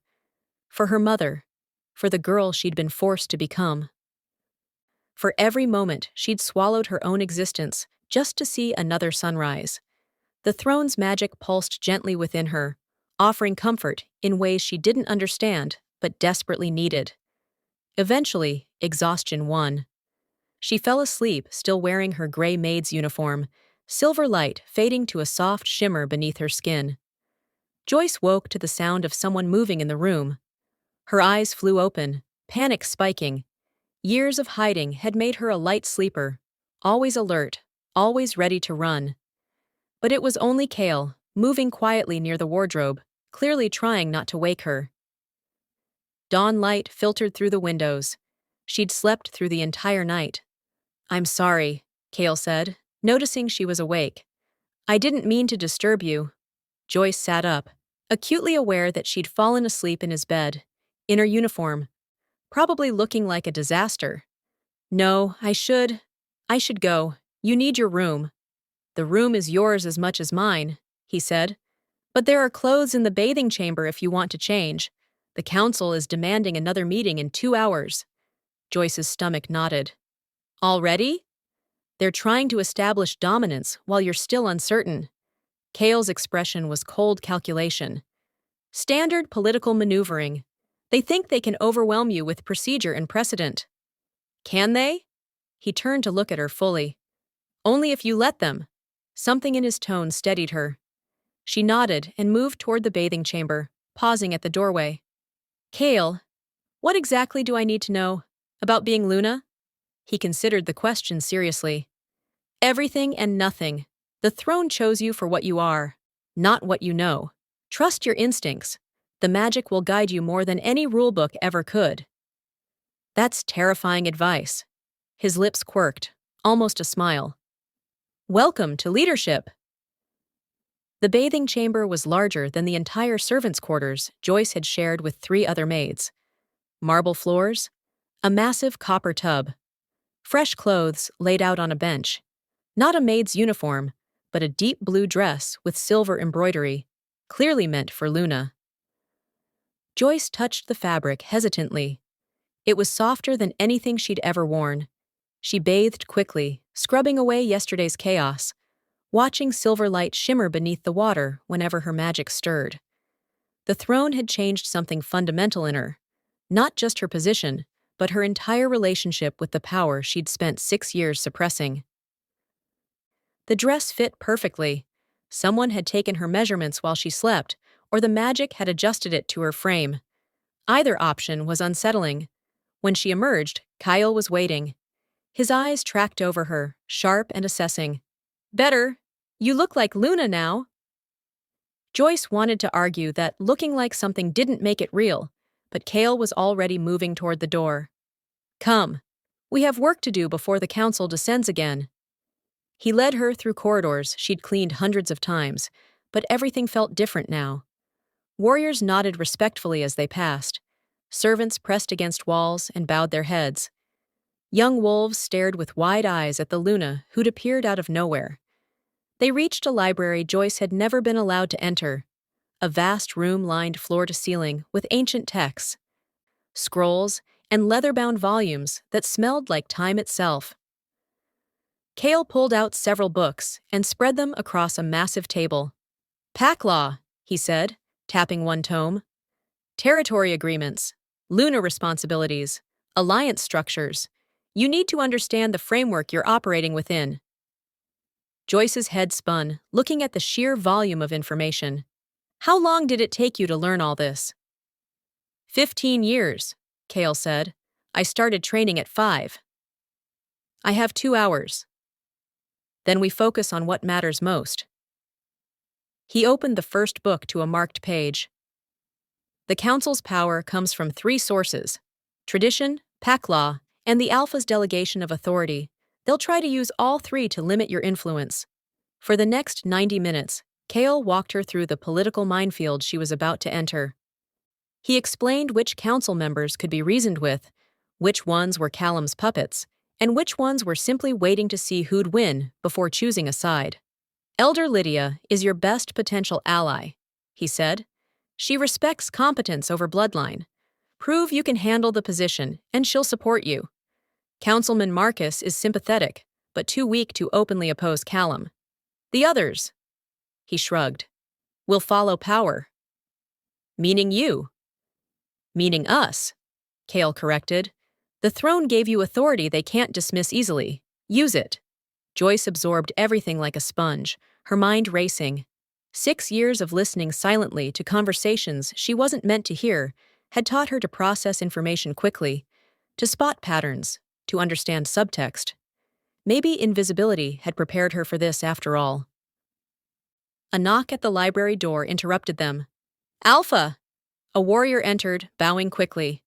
For her mother, for the girl she'd been forced to become. For every moment she'd swallowed her own existence just to see another sunrise. The throne's magic pulsed gently within her, offering comfort in ways she didn't understand but desperately needed. Eventually, exhaustion won. She fell asleep still wearing her gray maid's uniform, silver light fading to a soft shimmer beneath her skin. Joyce woke to the sound of someone moving in the room. Her eyes flew open, panic spiking. Years of hiding had made her a light sleeper, always alert, always ready to run. But it was only Kale, moving quietly near the wardrobe, clearly trying not to wake her. Dawn light filtered through the windows. She'd slept through the entire night. "I'm sorry," Kale said, noticing she was awake. "I didn't mean to disturb you." Joyce sat up. acutely aware that she'd fallen asleep in his bed, in her uniform, probably looking like a disaster. No, I should go. You need your room. The room is yours as much as mine, he said. But there are clothes in the bathing chamber if you want to change. The council is demanding another meeting in 2 hours. Joyce's stomach knotted. Already? They're trying to establish dominance while you're still uncertain. Kale's expression was cold calculation. Standard political maneuvering. They think they can overwhelm you with procedure and precedent. Can they? He turned to look at her fully. Only if you let them. Something in his tone steadied her. She nodded and moved toward the bathing chamber, pausing at the doorway. Kale, what exactly do I need to know? About being Luna? He considered the question seriously. Everything and nothing. The throne chose you for what you are, not what you know. Trust your instincts. The magic will guide you more than any rulebook ever could. That's terrifying advice. His lips quirked, almost a smile. Welcome to leadership. The bathing chamber was larger than the entire servants' quarters Joyce had shared with 3 other maids. Marble floors, a massive copper tub, fresh clothes laid out on a bench. Not a maid's uniform, but a deep blue dress with silver embroidery, clearly meant for Luna. Joyce touched the fabric hesitantly. It was softer than anything she'd ever worn. She bathed quickly, scrubbing away yesterday's chaos, watching silver light shimmer beneath the water whenever her magic stirred. The throne had changed something fundamental in her, not just her position, but her entire relationship with the power she'd spent 6 years suppressing. The dress fit perfectly. Someone had taken her measurements while she slept, or the magic had adjusted it to her frame. Either option was unsettling. When she emerged, Kyle was waiting. His eyes tracked over her, sharp and assessing. Better. You look like Luna now. Joyce wanted to argue that looking like something didn't make it real, but Kale was already moving toward the door. Come. We have work to do before the council descends again. He led her through corridors she'd cleaned hundreds of times, but everything felt different now. Warriors nodded respectfully as they passed. Servants pressed against walls and bowed their heads. Young wolves stared with wide eyes at the Luna who'd appeared out of nowhere. They reached a library Joyce had never been allowed to enter, a vast room lined floor to ceiling with ancient texts, scrolls, and leather-bound volumes that smelled like time itself. Kale pulled out several books and spread them across a massive table. Pack law, he said, tapping one tome. Territory agreements, Luna responsibilities, alliance structures. You need to understand the framework you're operating within. Joyce's head spun, looking at the sheer volume of information. How long did it take you to learn all this? 15 years, Kale said. I started training at 5. I have 2 hours. Then we focus on what matters most. He opened the first book to a marked page. The Council's power comes from 3 sources: tradition, pack law, and the Alpha's delegation of authority. They'll try to use all 3 to limit your influence. For the next 90 minutes, Kale walked her through the political minefield she was about to enter. He explained which council members could be reasoned with, which ones were Callum's puppets, and which ones were simply waiting to see who'd win before choosing a side. Elder Lydia is your best potential ally, he said. She respects competence over bloodline. Prove you can handle the position, and she'll support you. Councilman Marcus is sympathetic, but too weak to openly oppose Callum. The others, he shrugged, will follow power. Meaning you. Meaning us, Kale corrected. The throne gave you authority they can't dismiss easily. Use it. Joyce absorbed everything like a sponge, her mind racing. 6 years of listening silently to conversations she wasn't meant to hear had taught her to process information quickly, to spot patterns, to understand subtext. Maybe invisibility had prepared her for this after all. A knock at the library door interrupted them. Alpha! A warrior entered, bowing quickly.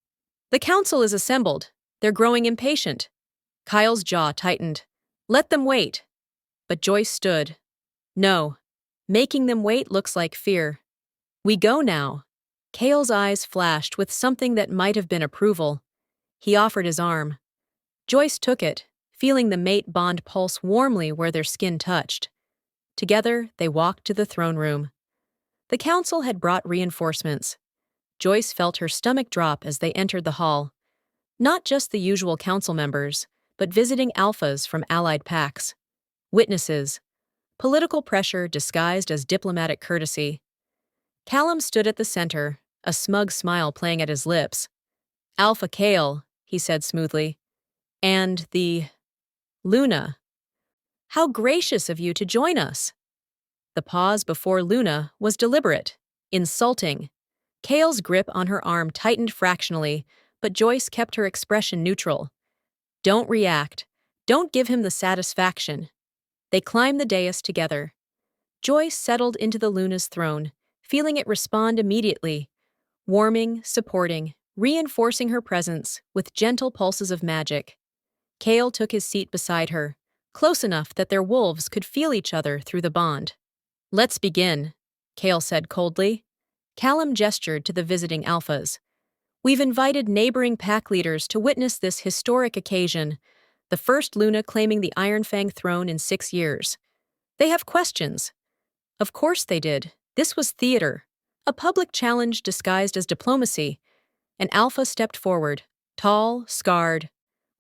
The council is assembled. They're growing impatient. Kyle's jaw tightened. Let them wait. But Joyce stood. No. Making them wait looks like fear. We go now. Kale's eyes flashed with something that might have been approval. He offered his arm. Joyce took it, feeling the mate bond pulse warmly where their skin touched. Together, they walked to the throne room. The council had brought reinforcements. Joyce felt her stomach drop as they entered the hall. Not just the usual council members, but visiting alphas from allied packs. Witnesses. Political pressure disguised as diplomatic courtesy. Callum stood at the center, a smug smile playing at his lips. Alpha Kale, he said smoothly. And the Luna. How gracious of you to join us. The pause before Luna was deliberate, insulting. Kale's grip on her arm tightened fractionally, but Joyce kept her expression neutral. Don't react. Don't give him the satisfaction. They climbed the dais together. Joyce settled into the Luna's throne, feeling it respond immediately, warming, supporting, reinforcing her presence with gentle pulses of magic. Kale took his seat beside her, close enough that their wolves could feel each other through the bond. Let's begin, Kale said coldly. Callum gestured to the visiting alphas. We've invited neighboring pack leaders to witness this historic occasion, the first Luna claiming the Iron Fang throne in 6 years. They have questions. Of course they did. This was theater, a public challenge disguised as diplomacy. An alpha stepped forward, tall, scarred,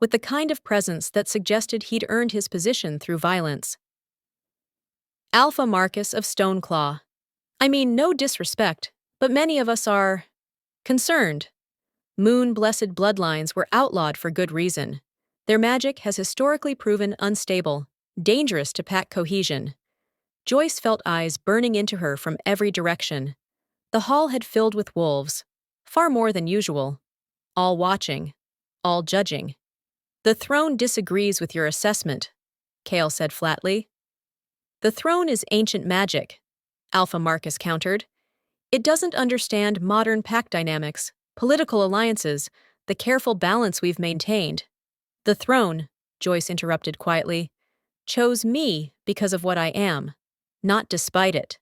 with the kind of presence that suggested he'd earned his position through violence. Alpha Marcus of Stoneclaw. I mean, no disrespect, but many of us are concerned. Moon-blessed bloodlines were outlawed for good reason. Their magic has historically proven unstable, dangerous to pack cohesion. Joyce felt eyes burning into her from every direction. The hall had filled with wolves, far more than usual. All watching, all judging. The throne disagrees with your assessment, Kale said flatly. The throne is ancient magic, Alpha Marcus countered. It doesn't understand modern pack dynamics, political alliances, the careful balance we've maintained. The throne, Joyce interrupted quietly, chose me because of what I am, not despite it.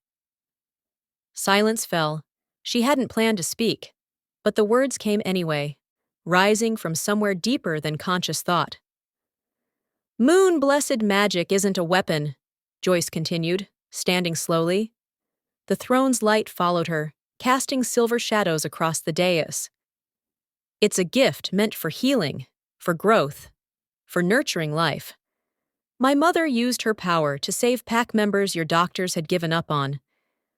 Silence fell. She hadn't planned to speak, but the words came anyway, rising from somewhere deeper than conscious thought. Moon-blessed magic isn't a weapon, Joyce continued, standing slowly. The throne's light followed her, casting silver shadows across the dais. It's a gift meant for healing, for growth, for nurturing life. My mother used her power to save pack members your doctors had given up on.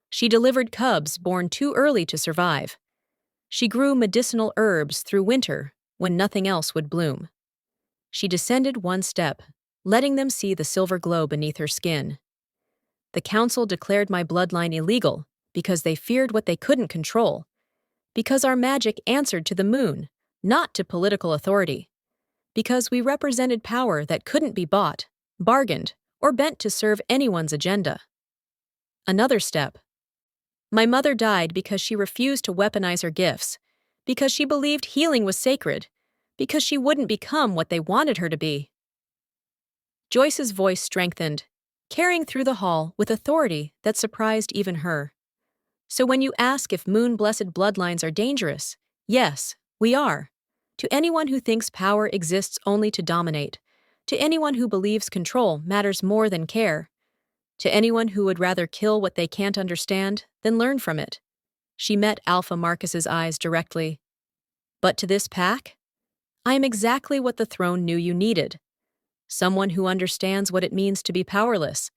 She delivered cubs born too early to survive. She grew medicinal herbs through winter when nothing else would bloom. She descended one step, letting them see the silver glow beneath her skin. The council declared my bloodline illegal because they feared what they couldn't control, because our magic answered to the moon, not to political authority, because we represented power that couldn't be bought, bargained, or bent to serve anyone's agenda. Another step. My mother died because she refused to weaponize her gifts, because she believed healing was sacred, because she wouldn't become what they wanted her to be. Joyce's voice strengthened, carrying through the hall with authority that surprised even her. So when you ask if moon-blessed bloodlines are dangerous, yes, we are. To anyone who thinks power exists only to dominate, to anyone who believes control matters more than care, to anyone who would rather kill what they can't understand than learn from it. She met Alpha Marcus's eyes directly. But to this pack, I am exactly what the throne knew you needed. Someone who understands what it means to be powerless.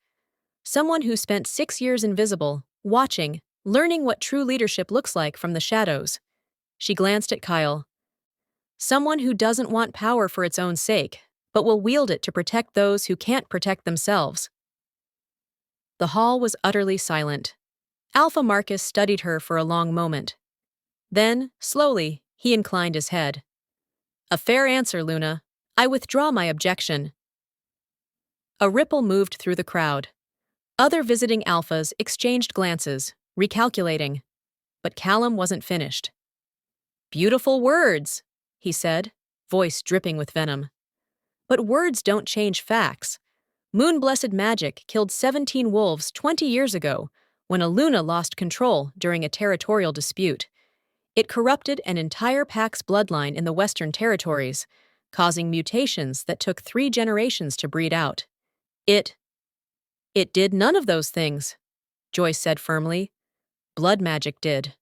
Someone who spent 6 years invisible, watching, learning what true leadership looks like from the shadows. She glanced at Kyle. Someone who doesn't want power for its own sake, but will wield it to protect those who can't protect themselves. The hall was utterly silent. Alpha Marcus studied her for a long moment. Then, slowly, he inclined his head. A fair answer, Luna. I withdraw my objection. A ripple moved through the crowd. Other visiting alphas exchanged glances, recalculating. But Callum wasn't finished. Beautiful words, he said, voice dripping with venom. But words don't change facts. Moon-blessed magic killed 17 wolves 20 years ago, when a Luna lost control during a territorial dispute. It corrupted an entire pack's bloodline in the Western Territories, causing mutations that took 3 generations to breed out. It did none of those things, Joyce said firmly. Blood magic did.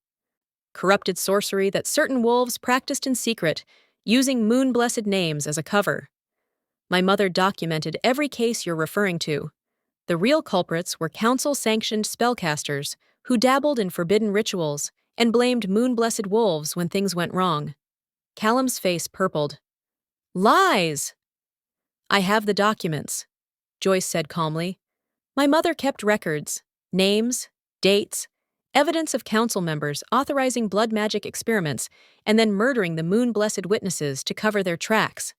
Corrupted sorcery that certain wolves practiced in secret, using moon-blessed names as a cover. My mother documented every case you're referring to. The real culprits were council-sanctioned spellcasters who dabbled in forbidden rituals and blamed moon-blessed wolves when things went wrong. Callum's face purpled. Lies! I have the documents, Joyce said calmly. My mother kept records, names, dates, evidence of council members authorizing blood magic experiments and then murdering the moon-blessed witnesses to cover their tracks.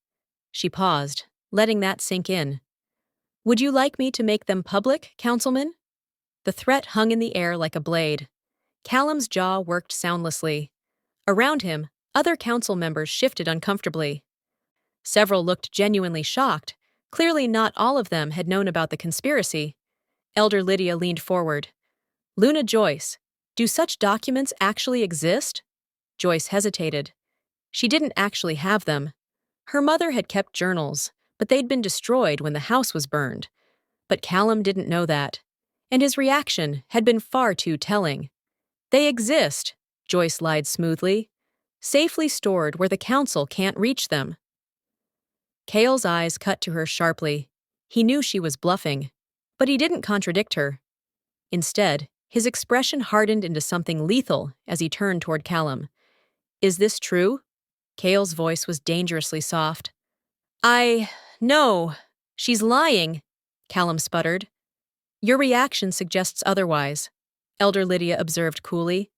She paused, letting that sink in. Would you like me to make them public, Councilman? The threat hung in the air like a blade. Callum's jaw worked soundlessly. Around him, other council members shifted uncomfortably. Several looked genuinely shocked. Clearly not all of them had known about the conspiracy. Elder Lydia leaned forward. Luna Joyce, do such documents actually exist? Joyce hesitated. She didn't actually have them. Her mother had kept journals, but they'd been destroyed when the house was burned. But Callum didn't know that, and his reaction had been far too telling. They exist, Joyce lied smoothly, safely stored where the council can't reach them. Cale's eyes cut to her sharply. He knew she was bluffing, but he didn't contradict her. Instead, his expression hardened into something lethal as he turned toward Callum. Is this true? Cale's voice was dangerously soft. No, she's lying, Callum sputtered. Your reaction suggests otherwise, Elder Lydia observed coolly.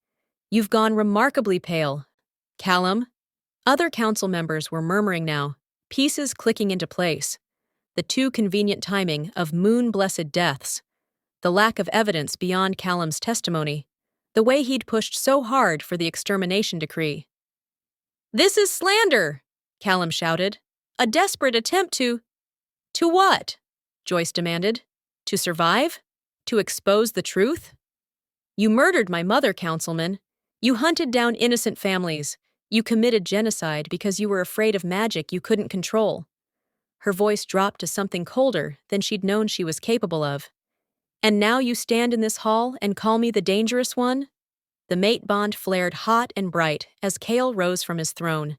You've gone remarkably pale. Callum? Other council members were murmuring now, pieces clicking into place. The too convenient timing of moon-blessed deaths. The lack of evidence beyond Callum's testimony. The way he'd pushed so hard for the extermination decree. This is slander, Callum shouted. A desperate attempt to what? Joyce demanded. To survive? To expose the truth? You murdered my mother, Councilman. You hunted down innocent families. You committed genocide because you were afraid of magic you couldn't control. Her voice dropped to something colder than she'd known she was capable of. And now you stand in this hall and call me the dangerous one? The mate bond flared hot and bright as Cale rose from his throne.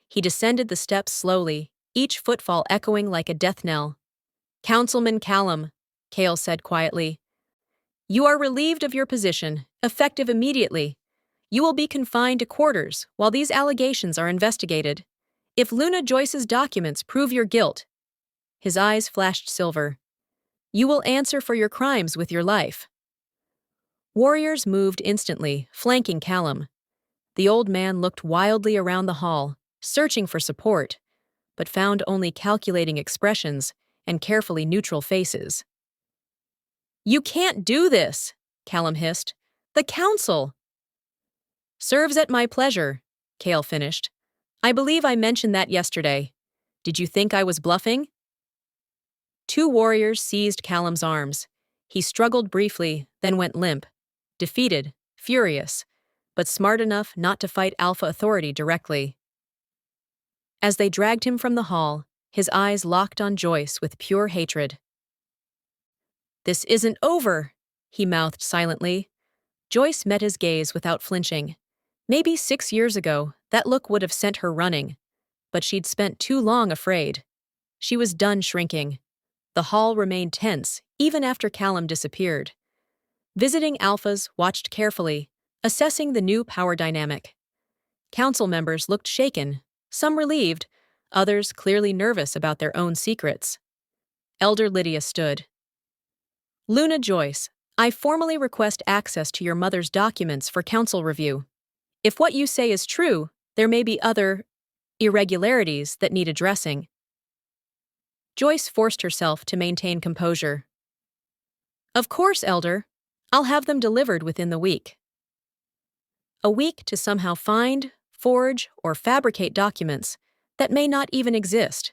He descended the steps slowly, each footfall echoing like a death knell. Councilman Callum, Cale said quietly. You are relieved of your position, effective immediately. You will be confined to quarters while these allegations are investigated. If Luna Joyce's documents prove your guilt, his eyes flashed silver, you will answer for your crimes with your life. Warriors moved instantly, flanking Callum. The old man looked wildly around the hall, searching for support, but found only calculating expressions and carefully neutral faces. You can't do this, Callum hissed. The council! Serves at my pleasure, Cale finished. I believe I mentioned that yesterday. Did you think I was bluffing? 2 warriors seized Callum's arms. He struggled briefly, then went limp. Defeated, furious, but smart enough not to fight Alpha Authority directly. As they dragged him from the hall, his eyes locked on Joyce with pure hatred. This isn't over, he mouthed silently. Joyce met his gaze without flinching. Maybe 6 years ago, that look would have sent her running, but she'd spent too long afraid. She was done shrinking. The hall remained tense, even after Callum disappeared. Visiting alphas watched carefully, assessing the new power dynamic. Council members looked shaken, some relieved, others clearly nervous about their own secrets. Elder Lydia stood. Luna Joyce, I formally request access to your mother's documents for council review. If what you say is true, there may be other irregularities that need addressing. Joyce forced herself to maintain composure. Of course, Elder. I'll have them delivered within the week. A week to somehow find, forge, or fabricate documents that may not even exist.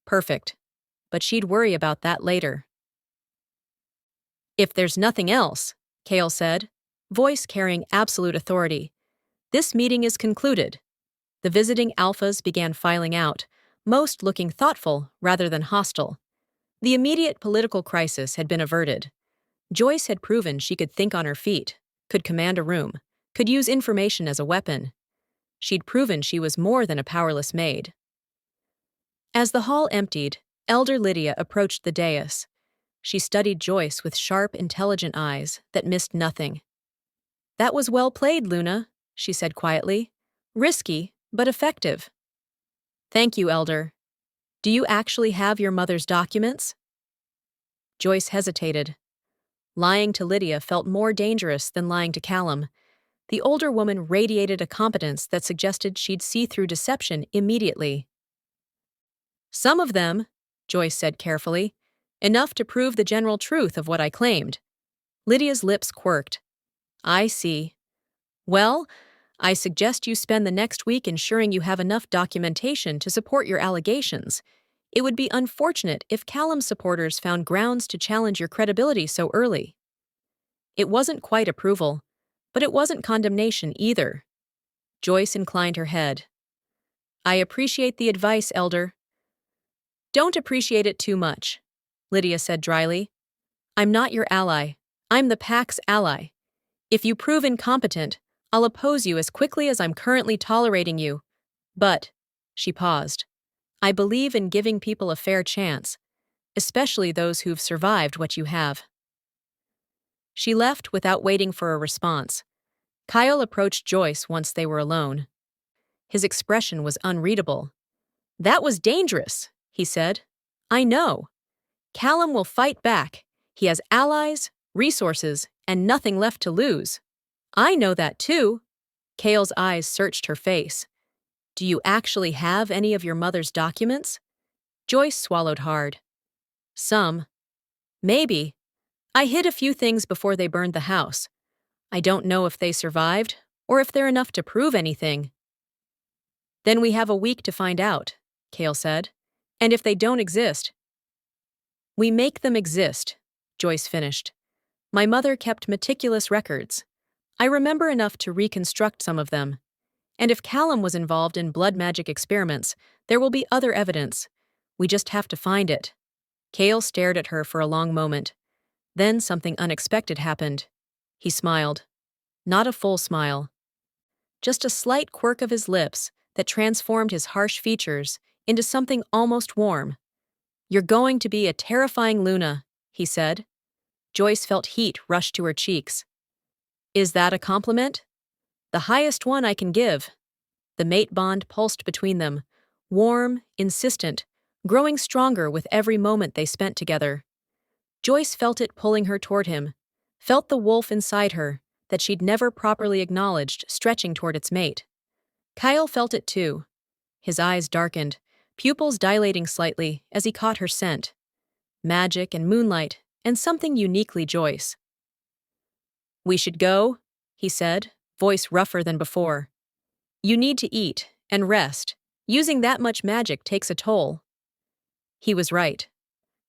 Perfect. But she'd worry about that later. If there's nothing else, Kale said, voice carrying absolute authority. This meeting is concluded. The visiting alphas began filing out, most looking thoughtful rather than hostile. The immediate political crisis had been averted. Joyce had proven she could think on her feet, could command a room, could use information as a weapon. She'd proven she was more than a powerless maid. As the hall emptied, Elder Lydia approached the dais. She studied Joyce with sharp, intelligent eyes that missed nothing. "That was well played, Luna," she said quietly. "Risky, but effective." "Thank you, Elder. Do you actually have your mother's documents?" Joyce hesitated. Lying to Lydia felt more dangerous than lying to Callum. The older woman radiated a competence that suggested she'd see through deception immediately. "Some of them," Joyce said carefully, "enough to prove the general truth of what I claimed." Lydia's lips quirked. "I see. Well, I suggest you spend the next week ensuring you have enough documentation to support your allegations. It would be unfortunate if Callum's supporters found grounds to challenge your credibility so early." It wasn't quite approval, but it wasn't condemnation either. Joyce inclined her head. "I appreciate the advice, Elder." "Don't appreciate it too much," Lydia said dryly. "I'm not your ally. I'm the Pack's ally. If you prove incompetent, I'll oppose you as quickly as I'm currently tolerating you. But," she paused, "I believe in giving people a fair chance, especially those who've survived what you have." She left without waiting for a response. Kyle approached Joyce once they were alone. His expression was unreadable. "That was dangerous," he said. "I know. Callum will fight back. He has allies, resources, and nothing left to lose." "I know that too." Kale's eyes searched her face. "Do you actually have any of your mother's documents?" Joyce swallowed hard. "Some. Maybe. I hid a few things before they burned the house. I don't know if they survived, or if they're enough to prove anything." "Then we have a week to find out," Kale said. "And if they don't exist—" "We make them exist," Joyce finished. "My mother kept meticulous records. I remember enough to reconstruct some of them. And if Callum was involved in blood magic experiments, there will be other evidence. We just have to find it." Kale stared at her for a long moment. Then something unexpected happened. He smiled. Not a full smile. Just a slight quirk of his lips that transformed his harsh features into something almost warm. "You're going to be a terrifying Luna," he said. Joyce felt heat rush to her cheeks. "Is that a compliment?" "The highest one I can give." The mate bond pulsed between them, warm, insistent, growing stronger with every moment they spent together. Joyce felt it pulling her toward him, felt the wolf inside her, that she'd never properly acknowledged stretching toward its mate. Kyle felt it too. His eyes darkened, pupils dilating slightly as he caught her scent. Magic and moonlight, and something uniquely Joyce. "We should go," he said, voice rougher than before. "You need to eat and rest. Using that much magic takes a toll." He was right.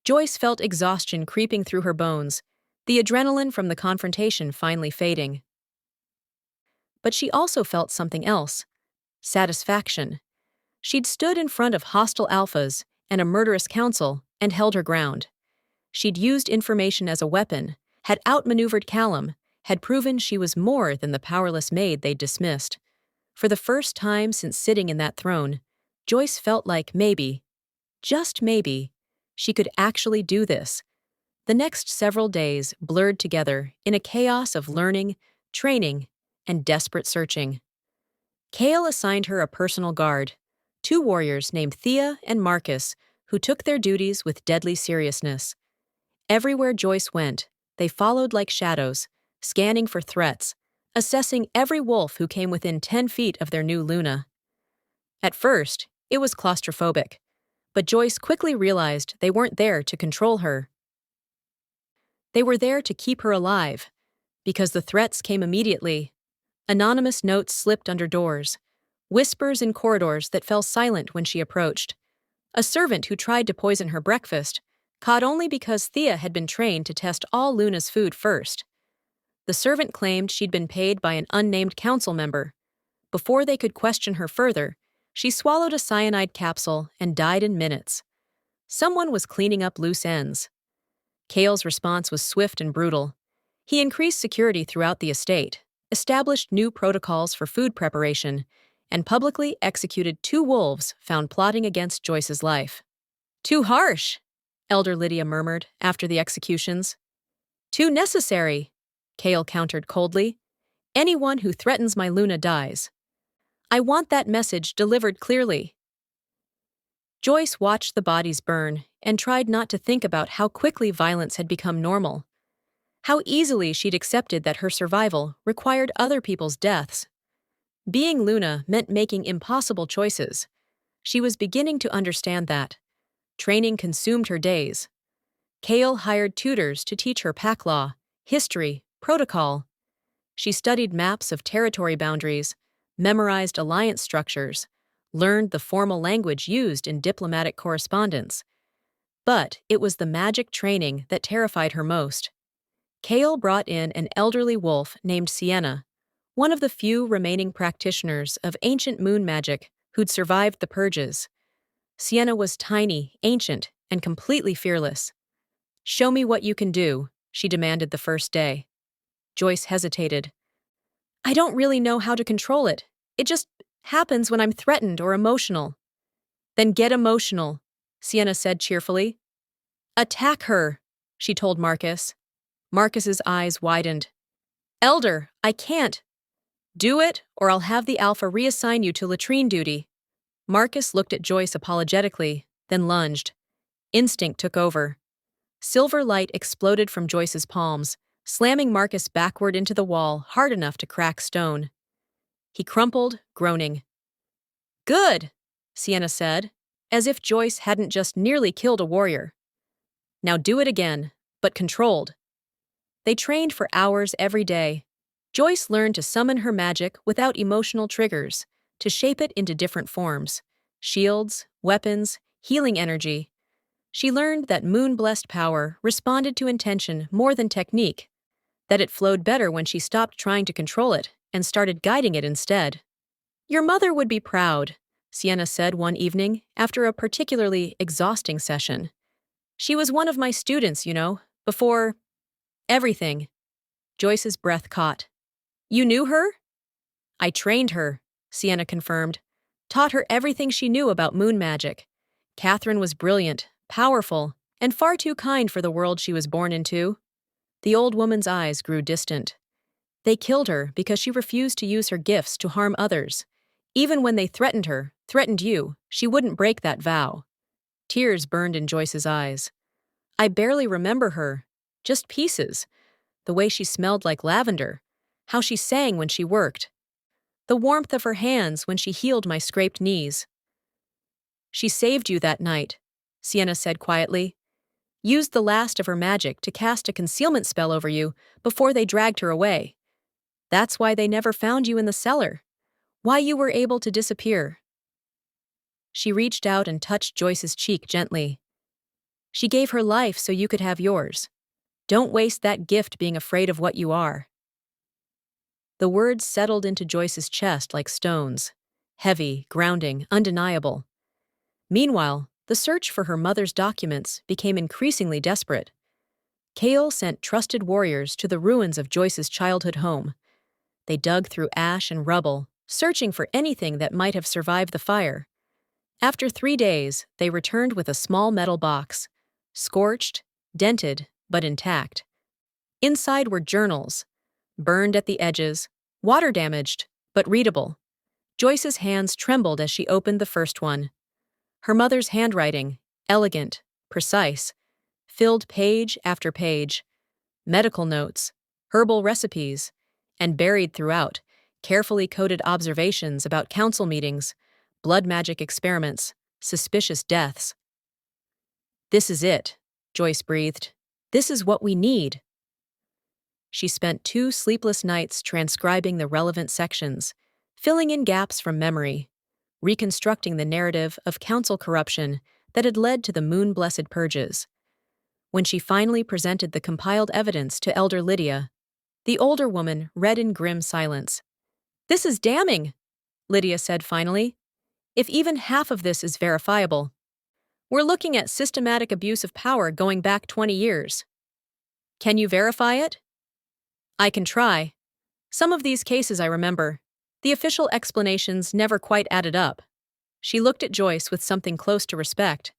Joyce felt exhaustion creeping through her bones, the adrenaline from the confrontation finally fading. But she also felt something else. Satisfaction. She'd stood in front of hostile alphas and a murderous council and held her ground. She'd used information as a weapon, had outmaneuvered Callum, had proven she was more than the powerless maid they'd dismissed. For the first time since sitting in that throne, Joyce felt like maybe, just maybe, she could actually do this. The next several days blurred together in a chaos of learning, training, and desperate searching. Kale assigned her a personal guard, 2 warriors named Thea and Marcus, who took their duties with deadly seriousness. Everywhere Joyce went, they followed like shadows, scanning for threats, assessing every wolf who came within 10 feet of their new Luna. At first, it was claustrophobic, but Joyce quickly realized they weren't there to control her. They were there to keep her alive, because the threats came immediately. Anonymous notes slipped under doors, whispers in corridors that fell silent when she approached. A servant who tried to poison her breakfast, caught only because Thea had been trained to test all Luna's food first. The servant claimed she'd been paid by an unnamed council member. Before they could question her further, she swallowed a cyanide capsule and died in minutes. Someone was cleaning up loose ends. Cale's response was swift and brutal. He increased security throughout the estate, established new protocols for food preparation, and publicly executed 2 wolves found plotting against Joyce's life. "Too harsh," Elder Lydia murmured after the executions. "Too necessary," Cale countered coldly. "Anyone who threatens my Luna dies. I want that message delivered clearly." Joyce watched the bodies burn and tried not to think about how quickly violence had become normal. How easily she'd accepted that her survival required other people's deaths. Being Luna meant making impossible choices. She was beginning to understand that. Training consumed her days. Cale hired tutors to teach her pack law, history, protocol. She studied maps of territory boundaries, memorized alliance structures, learned the formal language used in diplomatic correspondence. But it was the magic training that terrified her most. Cale brought in an elderly wolf named Sienna, one of the few remaining practitioners of ancient moon magic who'd survived the purges. Sienna was tiny, ancient, and completely fearless. "Show me what you can do," she demanded the first day. Joyce hesitated. "I don't really know how to control it. It just happens when I'm threatened or emotional." "Then get emotional," Sienna said cheerfully. "Attack her," she told Marcus. Marcus's eyes widened. "Elder, I can't." "Do it, or I'll have the Alpha reassign you to latrine duty." Marcus looked at Joyce apologetically, then lunged. Instinct took over. Silver light exploded from Joyce's palms, slamming Marcus backward into the wall hard enough to crack stone. He crumpled, groaning. "Good," Sienna said, as if Joyce hadn't just nearly killed a warrior. "Now do it again, but controlled." They trained for hours every day. Joyce learned to summon her magic without emotional triggers, to shape it into different forms: shields, weapons, healing energy. She learned that moon-blessed power responded to intention more than technique, that it flowed better when she stopped trying to control it and started guiding it instead. "Your mother would be proud," Sienna said one evening after a particularly exhausting session. "She was one of my students, before everything." Joyce's breath caught. "You knew her?" "I trained her," Sienna confirmed. "Taught her everything she knew about moon magic. Catherine was brilliant, powerful, and far too kind for the world she was born into." The old woman's eyes grew distant. "They killed her because she refused to use her gifts to harm others. Even when they threatened her, threatened you, she wouldn't break that vow." Tears burned in Joyce's eyes. "I barely remember her. Just pieces. The way she smelled like lavender. How she sang when she worked. The warmth of her hands when she healed my scraped knees." "She saved you that night," Sienna said quietly. "Used the last of her magic to cast a concealment spell over you before they dragged her away. That's why they never found you in the cellar. Why you were able to disappear." She reached out and touched Joyce's cheek gently. "She gave her life so you could have yours. Don't waste that gift being afraid of what you are." The words settled into Joyce's chest like stones. Heavy, grounding, undeniable. Meanwhile, the search for her mother's documents became increasingly desperate. Cale sent trusted warriors to the ruins of Joyce's childhood home. They dug through ash and rubble, searching for anything that might have survived the fire. After 3 days, they returned with a small metal box, scorched, dented, but intact. Inside were journals, burned at the edges, water-damaged, but readable. Joyce's hands trembled as she opened the first one. Her mother's handwriting, elegant, precise, filled page after page. Medical notes, herbal recipes, and buried throughout, carefully coded observations about council meetings, blood magic experiments, suspicious deaths. "This is it," Joyce breathed. "This is what we need." She spent 2 sleepless nights transcribing the relevant sections, filling in gaps from memory, reconstructing the narrative of council corruption that had led to the moon-blessed purges. When she finally presented the compiled evidence to Elder Lydia, The older woman read in grim silence. "This is damning," Lydia said finally. "If even half of this is verifiable, we're looking at systematic abuse of power going back 20 years. Can you verify it?" "I can try. Some of these cases I remember. The official explanations never quite added up." She looked at Joyce with something close to respect.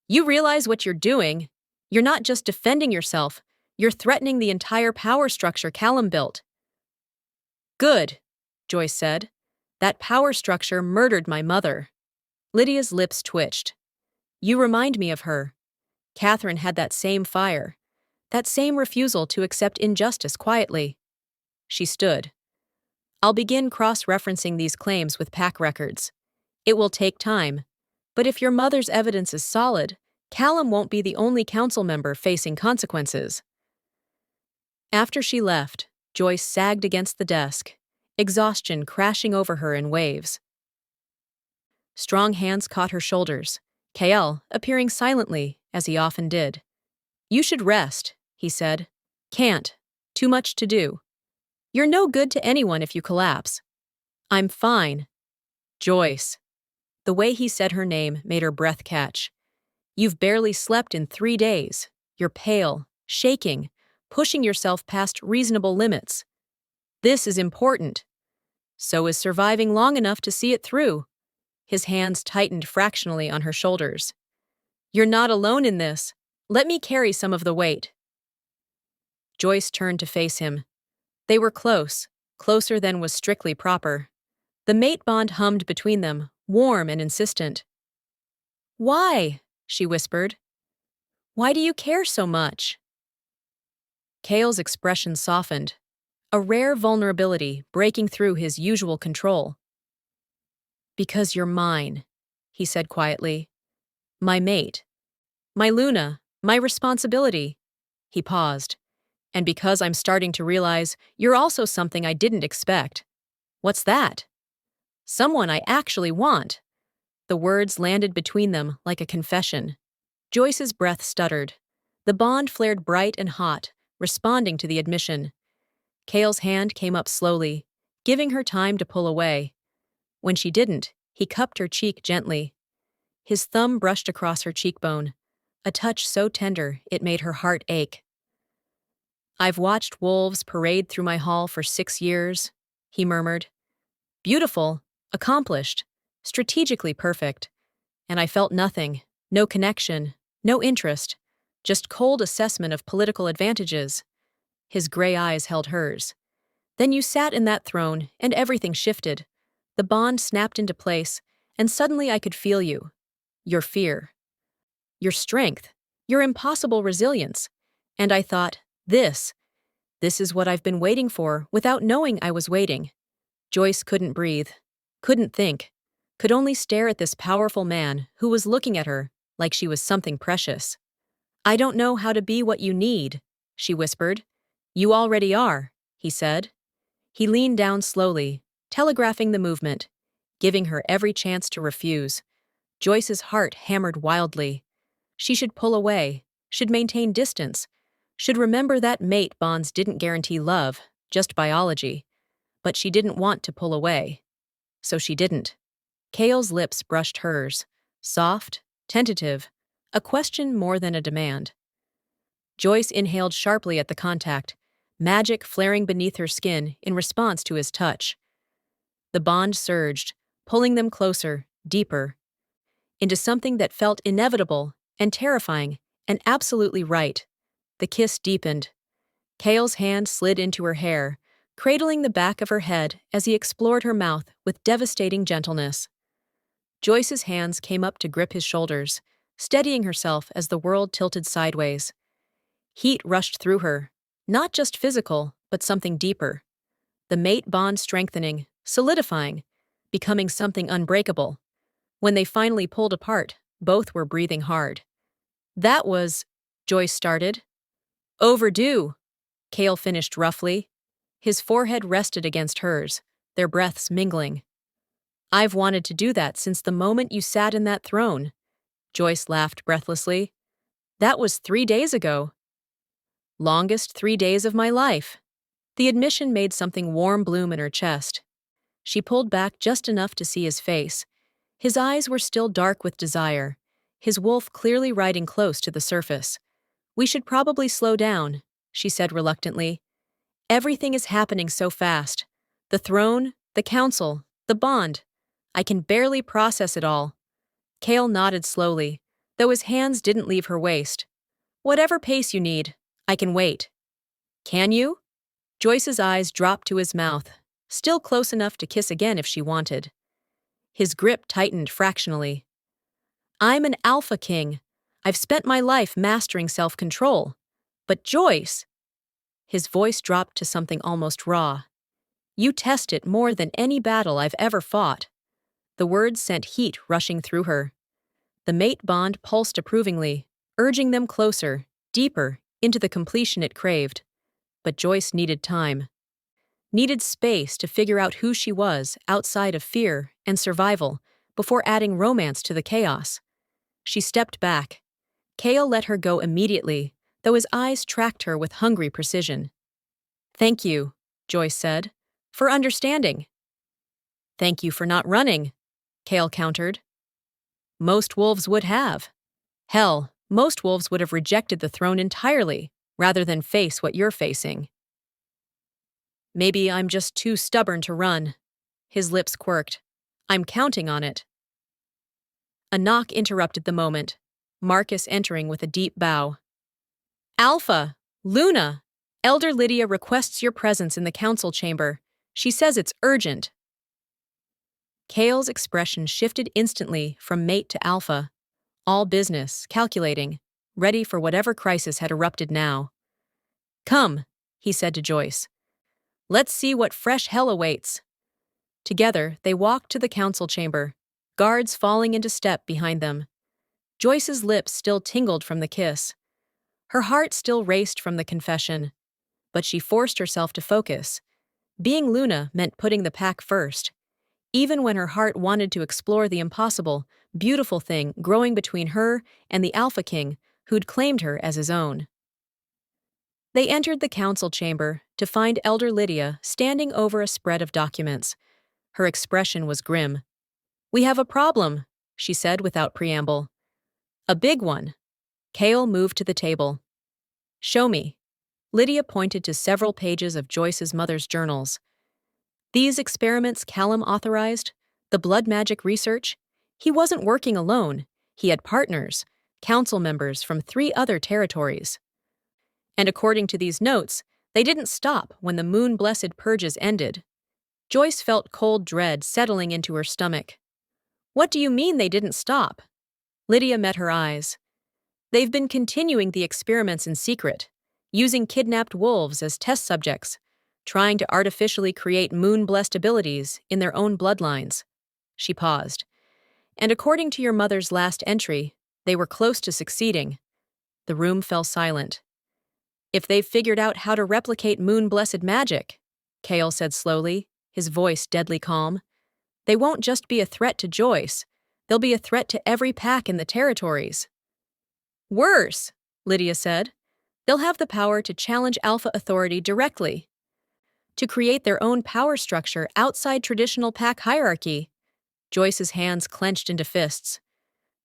"You realize what you're doing? You're not just defending yourself, you're threatening the entire power structure Callum built." "Good," Joyce said. "That power structure murdered my mother." Lydia's lips twitched. "You remind me of her. Catherine had that same fire, that same refusal to accept injustice quietly." She stood. "I'll begin cross-referencing these claims with PAC records. It will take time, but if your mother's evidence is solid, Callum won't be the only council member facing consequences." After she left, Joyce sagged against the desk, exhaustion crashing over her in waves. Strong hands caught her shoulders, Kael appearing silently, as he often did. "You should rest," he said. "Can't. Too much to do. You're no good to anyone if you collapse." "I'm fine." "Joyce." The way he said her name made her breath catch. "You've barely slept in 3 days. You're pale, shaking, pushing yourself past reasonable limits. This is important. So is surviving long enough to see it through." His hands tightened fractionally on her shoulders. "You're not alone in this. Let me carry some of the weight." Joyce turned to face him. They were close, closer than was strictly proper. The mate bond hummed between them, warm and insistent. "Why?" she whispered. "Why do you care so much?" Kael's expression softened, a rare vulnerability breaking through his usual control. "Because you're mine," he said quietly. "My mate. My Luna. My responsibility." He paused. "And because I'm starting to realize you're also something I didn't expect." "What's that?" "Someone I actually want." The words landed between them like a confession. Joyce's breath stuttered. The bond flared bright and hot, responding to the admission. Kael's hand came up slowly, giving her time to pull away. When she didn't, he cupped her cheek gently. His thumb brushed across her cheekbone, a touch so tender it made her heart ache. "I've watched wolves parade through my hall for 6 years, he murmured. "Beautiful, accomplished, strategically perfect. And I felt nothing, no connection, no interest, just cold assessment of political advantages." His gray eyes held hers. "Then you sat in that throne, and everything shifted. The bond snapped into place, and suddenly I could feel you. Your fear. Your strength. Your impossible resilience. And I thought, this is what I've been waiting for without knowing I was waiting." Joyce couldn't breathe, couldn't think, could only stare at this powerful man who was looking at her like she was something precious. "I don't know how to be what you need," she whispered. "You already are," he said. He leaned down slowly, telegraphing the movement, giving her every chance to refuse. Joyce's heart hammered wildly. She should pull away, should maintain distance, should remember that mate bonds didn't guarantee love, just biology. But she didn't want to pull away. So she didn't. Kael's lips brushed hers, soft, tentative, a question more than a demand. Joyce inhaled sharply at the contact, magic flaring beneath her skin in response to his touch. The bond surged, pulling them closer, deeper, into something that felt inevitable and terrifying and absolutely right. The kiss deepened. Kael's hand slid into her hair, cradling the back of her head as he explored her mouth with devastating gentleness. Joyce's hands came up to grip his shoulders, steadying herself as the world tilted sideways. Heat rushed through her, not just physical, but something deeper. The mate bond strengthening, solidifying, becoming something unbreakable. When they finally pulled apart, both were breathing hard. "That was," Joyce started. "Overdue," Kael finished roughly. His forehead rested against hers, their breaths mingling. "I've wanted to do that since the moment you sat in that throne." Joyce laughed breathlessly. "That was 3 days ago." "Longest 3 days of my life." The admission made something warm bloom in her chest. She pulled back just enough to see his face. His eyes were still dark with desire, his wolf clearly riding close to the surface. "We should probably slow down," she said reluctantly. "Everything is happening so fast. The throne, the council, the bond. I can barely process it all." Kale nodded slowly, though his hands didn't leave her waist. "Whatever pace you need, I can wait." "Can you?" Joyce's eyes dropped to his mouth, still close enough to kiss again if she wanted. His grip tightened fractionally. "I'm an alpha king. I've spent my life mastering self-control. But Joyce—" His voice dropped to something almost raw. "You test it more than any battle I've ever fought." The words sent heat rushing through her. The mate bond pulsed approvingly, urging them closer, deeper, into the completion it craved. But Joyce needed time. Needed space to figure out who she was outside of fear and survival before adding romance to the chaos. She stepped back. Kale let her go immediately, though his eyes tracked her with hungry precision. "Thank you," Joyce said, "for understanding." "Thank you for not running," Kale countered. "Most wolves would have. Hell, most wolves would have rejected the throne entirely, rather than face what you're facing." "Maybe I'm just too stubborn to run." His lips quirked. "I'm counting on it." A knock interrupted the moment, Marcus entering with a deep bow. "Alpha! Luna! Elder Lydia requests your presence in the council chamber. She says it's urgent." Kale's expression shifted instantly from mate to alpha. All business, calculating, ready for whatever crisis had erupted now. "Come," he said to Joyce. "Let's see what fresh hell awaits." Together, they walked to the council chamber, guards falling into step behind them. Joyce's lips still tingled from the kiss. Her heart still raced from the confession. But she forced herself to focus. Being Luna meant putting the pack first. Even when her heart wanted to explore the impossible, beautiful thing growing between her and the Alpha King who'd claimed her as his own. They entered the council chamber to find Elder Lydia standing over a spread of documents. Her expression was grim. "We have a problem," she said without preamble. "A big one." Kale moved to the table. "Show me." Lydia pointed to several pages of Joyce's mother's journals. "These experiments Callum authorized, the blood magic research, he wasn't working alone. He had partners, council members from 3 other territories. And according to these notes, they didn't stop when the moon-blessed purges ended." Joyce felt cold dread settling into her stomach. "What do you mean they didn't stop?" Lydia met her eyes. "They've been continuing the experiments in secret, using kidnapped wolves as test subjects, trying to artificially create moon-blessed abilities in their own bloodlines." She paused. "And according to your mother's last entry, they were close to succeeding." The room fell silent. "If they've figured out how to replicate moon-blessed magic," Kale said slowly, his voice deadly calm, "they won't just be a threat to Joyce, they'll be a threat to every pack in the territories." "Worse," Lydia said. "They'll have the power to challenge Alpha authority directly, to create their own power structure outside traditional pack hierarchy." Joyce's hands clenched into fists.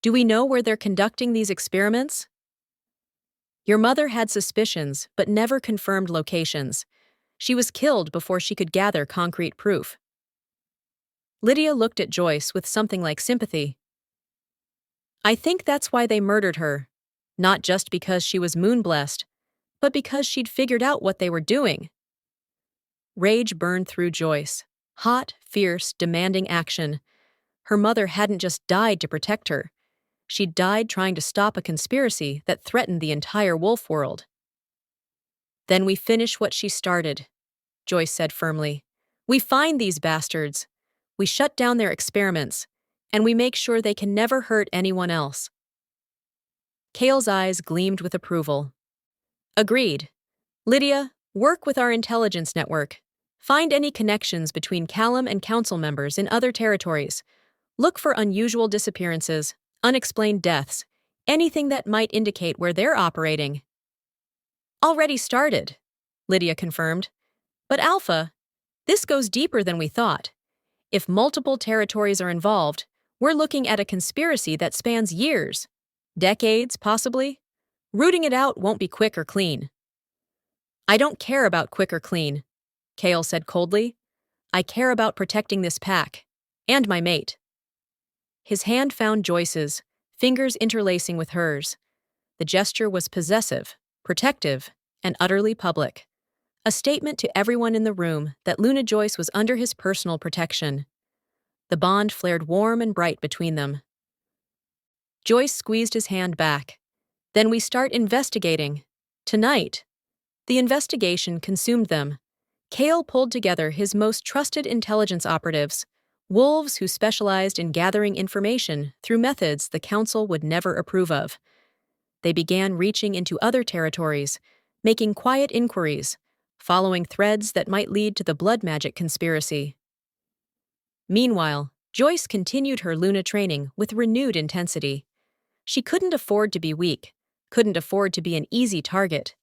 "Do we know where they're conducting these experiments?" "Your mother had suspicions, but never confirmed locations. She was killed before she could gather concrete proof." Lydia looked at Joyce with something like sympathy. "I think that's why they murdered her. Not just because she was moon-blessed, but because she'd figured out what they were doing." Rage burned through Joyce. Hot, fierce, demanding action. Her mother hadn't just died to protect her. She'd died trying to stop a conspiracy that threatened the entire wolf world. "Then we finish what she started," Joyce said firmly. "We find these bastards. We shut down their experiments, and we make sure they can never hurt anyone else." Kale's eyes gleamed with approval. "Agreed. Lydia, work with our intelligence network. Find any connections between Callum and council members in other territories. Look for unusual disappearances, unexplained deaths, anything that might indicate where they're operating." "Already started," Lydia confirmed. But Alpha, this goes deeper than we thought. If multiple territories are involved, we're looking at a conspiracy that spans years, decades, possibly. Rooting it out won't be quick or clean. I don't care about quick or clean, Kale said coldly. I care about protecting this pack, and my mate. His hand found Joyce's, fingers interlacing with hers. The gesture was possessive, protective, and utterly public. A statement to everyone in the room that Luna Joyce was under his personal protection. The bond flared warm and bright between them. Joyce squeezed his hand back. Then we start investigating. Tonight. The investigation consumed them. Kale pulled together his most trusted intelligence operatives, wolves who specialized in gathering information through methods the Council would never approve of. They began reaching into other territories, making quiet inquiries, following threads that might lead to the blood magic conspiracy. Meanwhile, Joyce continued her Luna training with renewed intensity. She couldn't afford to be weak, couldn't afford to be an easy target.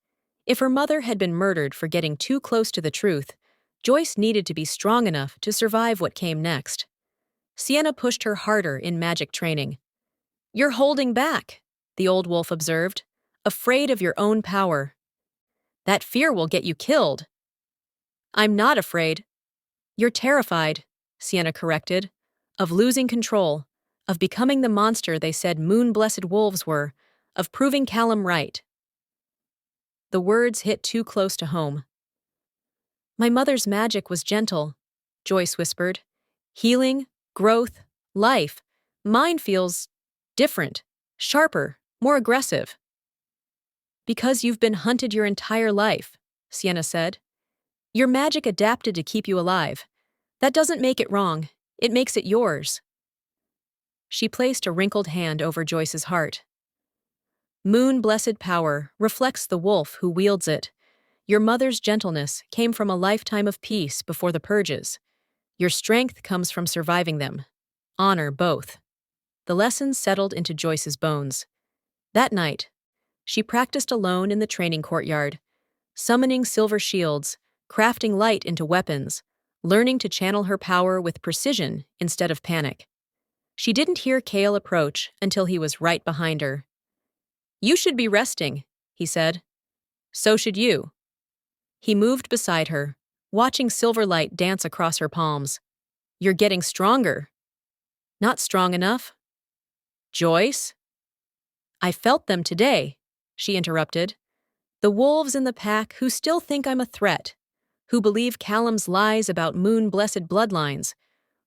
If her mother had been murdered for getting too close to the truth, Joyce needed to be strong enough to survive what came next. Sienna pushed her harder in magic training. "You're holding back," the old wolf observed, "afraid of your own power. That fear will get you killed." "I'm not afraid." "You're terrified," Sienna corrected, "of losing control, of becoming the monster they said moon-blessed wolves were, of proving Callum right." The words hit too close to home. "My mother's magic was gentle," Joyce whispered. "Healing, growth, life. Mine feels different, sharper, more aggressive." "Because you've been hunted your entire life," Sienna said. "Your magic adapted to keep you alive. That doesn't make it wrong, it makes it yours." She placed a wrinkled hand over Joyce's heart. "Moon-blessed power reflects the wolf who wields it. Your mother's gentleness came from a lifetime of peace before the purges. Your strength comes from surviving them. Honor both." The lessons settled into Joyce's bones. That night, she practiced alone in the training courtyard, summoning silver shields, crafting light into weapons, learning to channel her power with precision instead of panic. She didn't hear Kale approach until he was right behind her. "You should be resting," he said. "So should you." He moved beside her, watching silver light dance across her palms. "You're getting stronger." "Not strong enough." "Joyce?" "I felt them today," she interrupted. "The wolves in the pack who still think I'm a threat, who believe Callum's lies about moon-blessed bloodlines,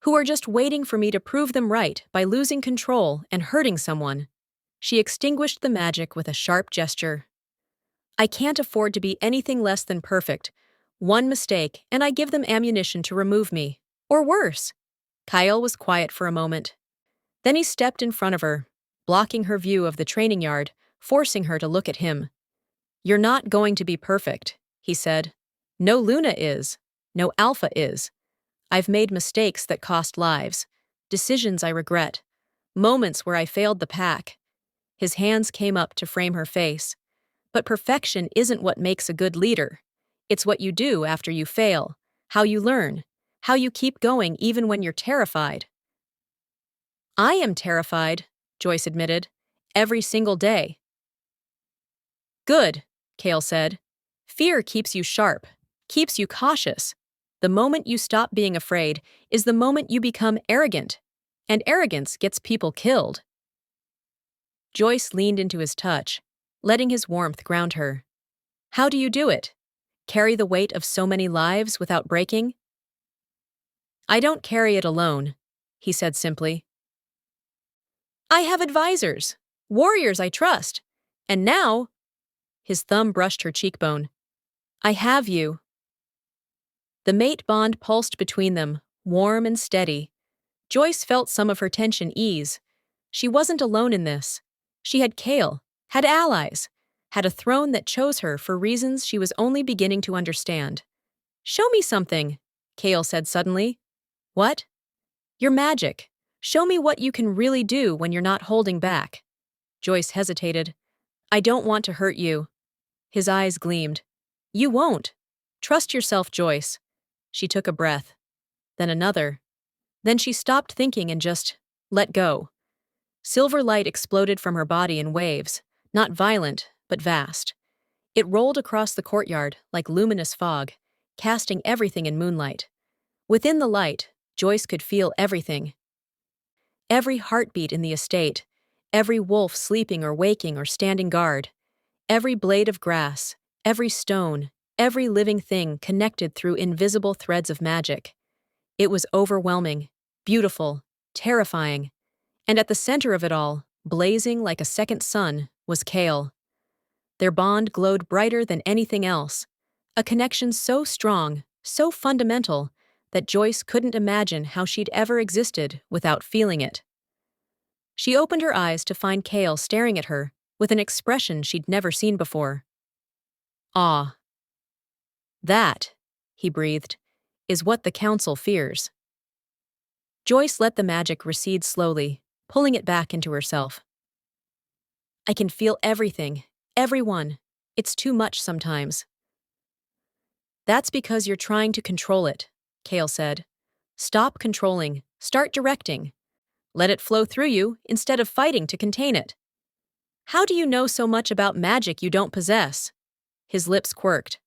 who are just waiting for me to prove them right by losing control and hurting someone." She extinguished the magic with a sharp gesture. "I can't afford to be anything less than perfect. One mistake, and I give them ammunition to remove me. Or worse." Kyle was quiet for a moment. Then he stepped in front of her, blocking her view of the training yard, forcing her to look at him. "You're not going to be perfect," he said. "No Luna is. No Alpha is. I've made mistakes that cost lives, decisions I regret, moments where I failed the pack." His hands came up to frame her face. "But perfection isn't what makes a good leader. It's what you do after you fail, how you learn, how you keep going even when you're terrified." "I am terrified," Joyce admitted, "every single day." "Good," Kale said. "Fear keeps you sharp, keeps you cautious. The moment you stop being afraid is the moment you become arrogant, and arrogance gets people killed." Joyce leaned into his touch, letting his warmth ground her. "How do you do it? Carry the weight of so many lives without breaking?" "I don't carry it alone," he said simply. "I have advisors, warriors I trust, and now—" His thumb brushed her cheekbone. "I have you." The mate bond pulsed between them, warm and steady. Joyce felt some of her tension ease. She wasn't alone in this. She had Kale, had allies, had a throne that chose her for reasons she was only beginning to understand. "Show me something," Kale said suddenly. "What?" "Your magic. Show me what you can really do when you're not holding back." Joyce hesitated. "I don't want to hurt you." His eyes gleamed. "You won't." Trust yourself, Joyce. She took a breath, then another. Then she stopped thinking and just let go. Silver light exploded from her body in waves, not violent, but vast. It rolled across the courtyard like luminous fog, casting everything in moonlight. Within the light, Joyce could feel everything. Every heartbeat in the estate, every wolf sleeping or waking or standing guard, every blade of grass, every stone, every living thing connected through invisible threads of magic. It was overwhelming, beautiful, terrifying. And at the center of it all, blazing like a second sun, was Kale. Their bond glowed brighter than anything else, a connection so strong, so fundamental, that Joyce couldn't imagine how she'd ever existed without feeling it. She opened her eyes to find Kale staring at her with an expression she'd never seen before. Awe. That, he breathed, is what the council fears. Joyce let the magic recede slowly, pulling it back into herself. I can feel everything, everyone. It's too much sometimes. That's because you're trying to control it, Kale said. Stop controlling, start directing. Let it flow through you instead of fighting to contain it. How do you know so much about magic you don't possess? His lips quirked.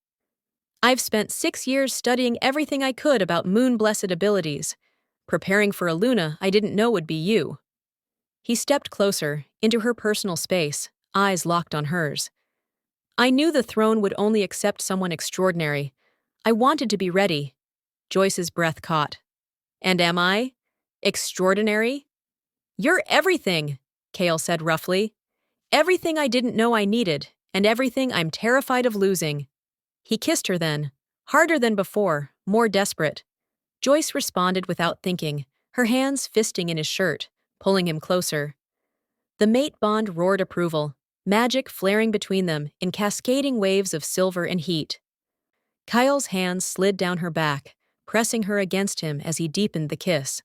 I've spent 6 years studying everything I could about moon-blessed abilities, preparing for a Luna I didn't know would be you. He stepped closer, into her personal space, eyes locked on hers. I knew the throne would only accept someone extraordinary. I wanted to be ready. Joyce's breath caught. And am I? Extraordinary? You're everything, Kale said roughly. Everything I didn't know I needed, and everything I'm terrified of losing. He kissed her then, harder than before, more desperate. Joyce responded without thinking, her hands fisting in his shirt, pulling him closer. The mate bond roared approval, magic flaring between them in cascading waves of silver and heat. Kyle's hands slid down her back, pressing her against him as he deepened the kiss.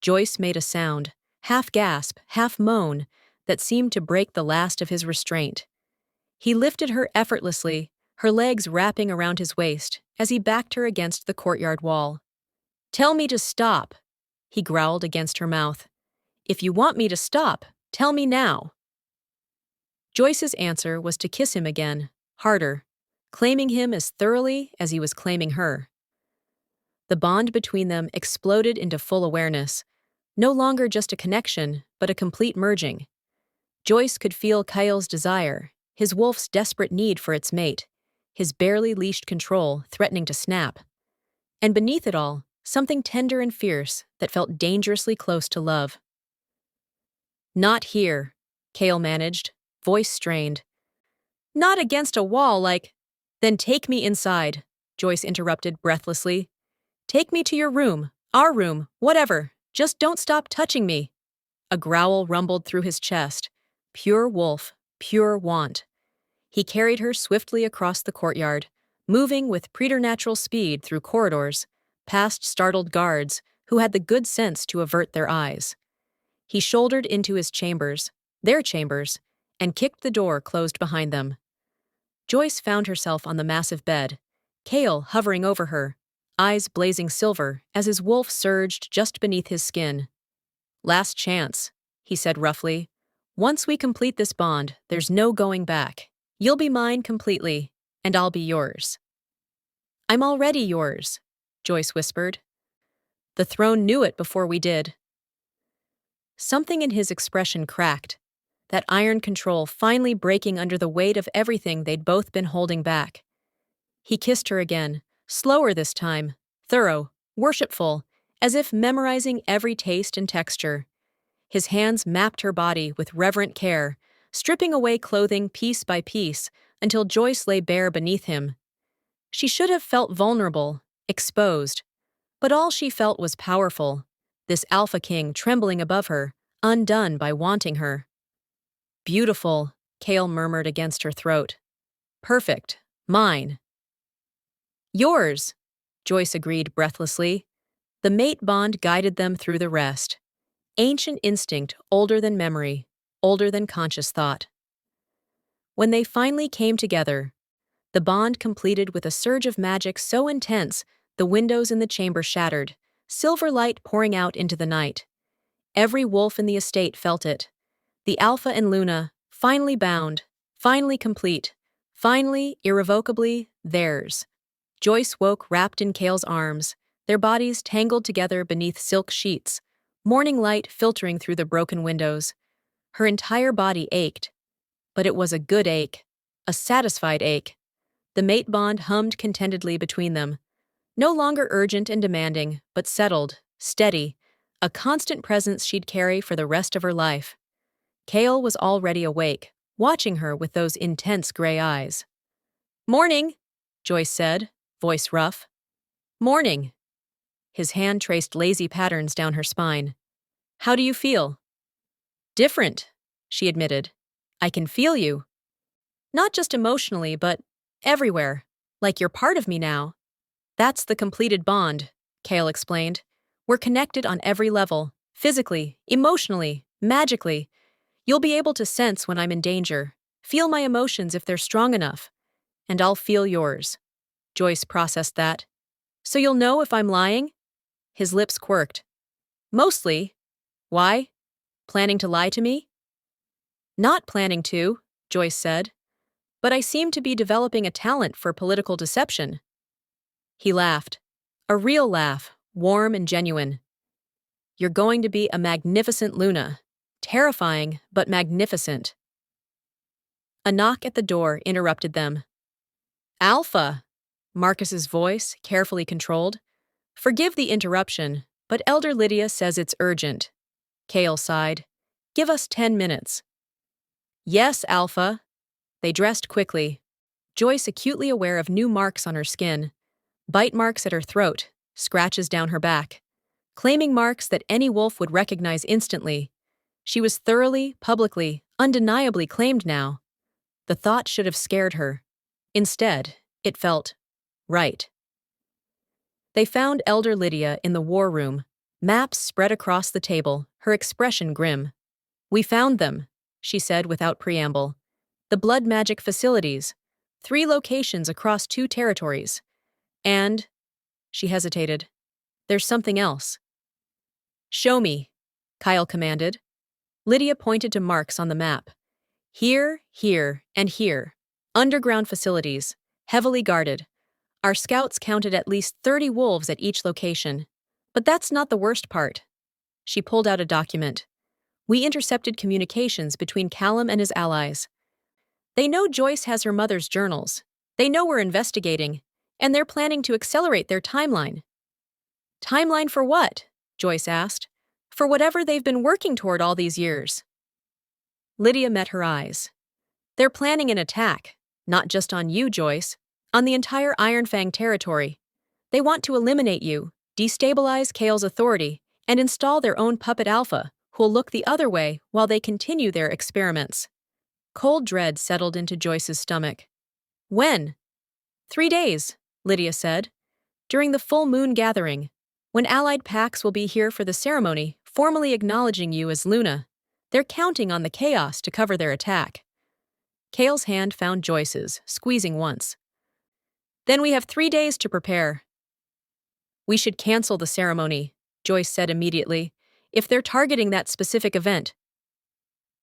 Joyce made a sound, half gasp, half moan, that seemed to break the last of his restraint. He lifted her effortlessly, her legs wrapping around his waist, as he backed her against the courtyard wall. Tell me to stop, he growled against her mouth. If you want me to stop, tell me now. Joyce's answer was to kiss him again, harder, claiming him as thoroughly as he was claiming her. The bond between them exploded into full awareness, no longer just a connection, but a complete merging. Joyce could feel Kyle's desire, his wolf's desperate need for its mate, his barely leashed control threatening to snap. And beneath it all, something tender and fierce that felt dangerously close to love. Not here, Kale managed, voice strained. Not against a wall like... Then take me inside, Joyce interrupted breathlessly. Take me to your room, our room, whatever. Just don't stop touching me. A growl rumbled through his chest. Pure wolf, pure want. He carried her swiftly across the courtyard, moving with preternatural speed through corridors, past startled guards who had the good sense to avert their eyes. He shouldered into his chambers, their chambers, and kicked the door closed behind them. Joyce found herself on the massive bed, Kale hovering over her, eyes blazing silver as his wolf surged just beneath his skin. Last chance, he said roughly. Once we complete this bond, there's no going back. You'll be mine completely, and I'll be yours. I'm already yours, Joyce whispered. The throne knew it before we did. Something in his expression cracked, that iron control finally breaking under the weight of everything they'd both been holding back. He kissed her again, slower this time, thorough, worshipful, as if memorizing every taste and texture. His hands mapped her body with reverent care, stripping away clothing piece by piece until Joyce lay bare beneath him. She should have felt vulnerable, exposed, but all she felt was powerful, this alpha king trembling above her, undone by wanting her. Beautiful, Kale murmured against her throat. Perfect, mine. Yours, Joyce agreed breathlessly. The mate bond guided them through the rest. Ancient instinct older than memory, older than conscious thought. When they finally came together, The bond completed with a surge of magic so intense, the windows in the chamber shattered, silver light pouring out into the night. Every wolf in the estate felt it. The Alpha and Luna, finally bound, finally complete, finally, irrevocably, theirs. Joyce woke wrapped in Kale's arms, their bodies tangled together beneath silk sheets, morning light filtering through the broken windows. Her entire body ached, but it was a good ache, a satisfied ache. The mate bond hummed contentedly between them, no longer urgent and demanding, but settled, steady, a constant presence she'd carry for the rest of her life. Kale was already awake, watching her with those intense gray eyes. "Morning," Joyce said, voice rough. "Morning." His hand traced lazy patterns down her spine. "How do you feel?" "Different," she admitted. "I can feel you. Not just emotionally, but everywhere. Like you're part of me now." "That's the completed bond," Kale explained. "We're connected on every level, physically, emotionally, magically. You'll be able to sense when I'm in danger, feel my emotions if they're strong enough, and I'll feel yours." Joyce processed that. "So you'll know if I'm lying?" His lips quirked. "Mostly. Why? Planning to lie to me?" "Not planning to," Joyce said. "But I seem to be developing a talent for political deception." He laughed. A real laugh, warm and genuine. "You're going to be a magnificent Luna. Terrifying, but magnificent." A knock at the door interrupted them. "Alpha," Marcus's voice, carefully controlled. "Forgive the interruption, but Elder Lydia says it's urgent." Kale sighed. "Give us 10 minutes." "Yes, Alpha." They dressed quickly. Joyce acutely aware of new marks on her skin. Bite marks at her throat, scratches down her back. Claiming marks that any wolf would recognize instantly. She was thoroughly, publicly, undeniably claimed now. The thought should have scared her. Instead, it felt right. They found Elder Lydia in the war room, maps spread across the table, her expression grim. "We found them," she said without preamble. "The blood magic facilities. 3 locations across 2 territories. And," she hesitated, "there's something else." "Show me," Kyle commanded. Lydia pointed to marks on the map. "Here, here, and here. Underground facilities, heavily guarded. Our scouts counted at least 30 wolves at each location. But that's not the worst part." She pulled out a document. "We intercepted communications between Callum and his allies. They know Joyce has her mother's journals. They know we're investigating, and they're planning to accelerate their timeline." "Timeline for what?" Joyce asked. "For whatever they've been working toward all these years." Lydia met her eyes. "They're planning an attack, not just on you, Joyce, on the entire Ironfang territory. They want to eliminate you, destabilize Kale's authority, and install their own puppet Alpha, who'll look the other way while they continue their experiments." Cold dread settled into Joyce's stomach. "When?" 3 days, Lydia said. "During the full moon gathering, when allied packs will be here for the ceremony, formally acknowledging you as Luna. They're counting on the chaos to cover their attack." Kale's hand found Joyce's, squeezing once. "Then we have 3 days to prepare." "We should cancel the ceremony," Joyce said immediately, "if they're targeting that specific event."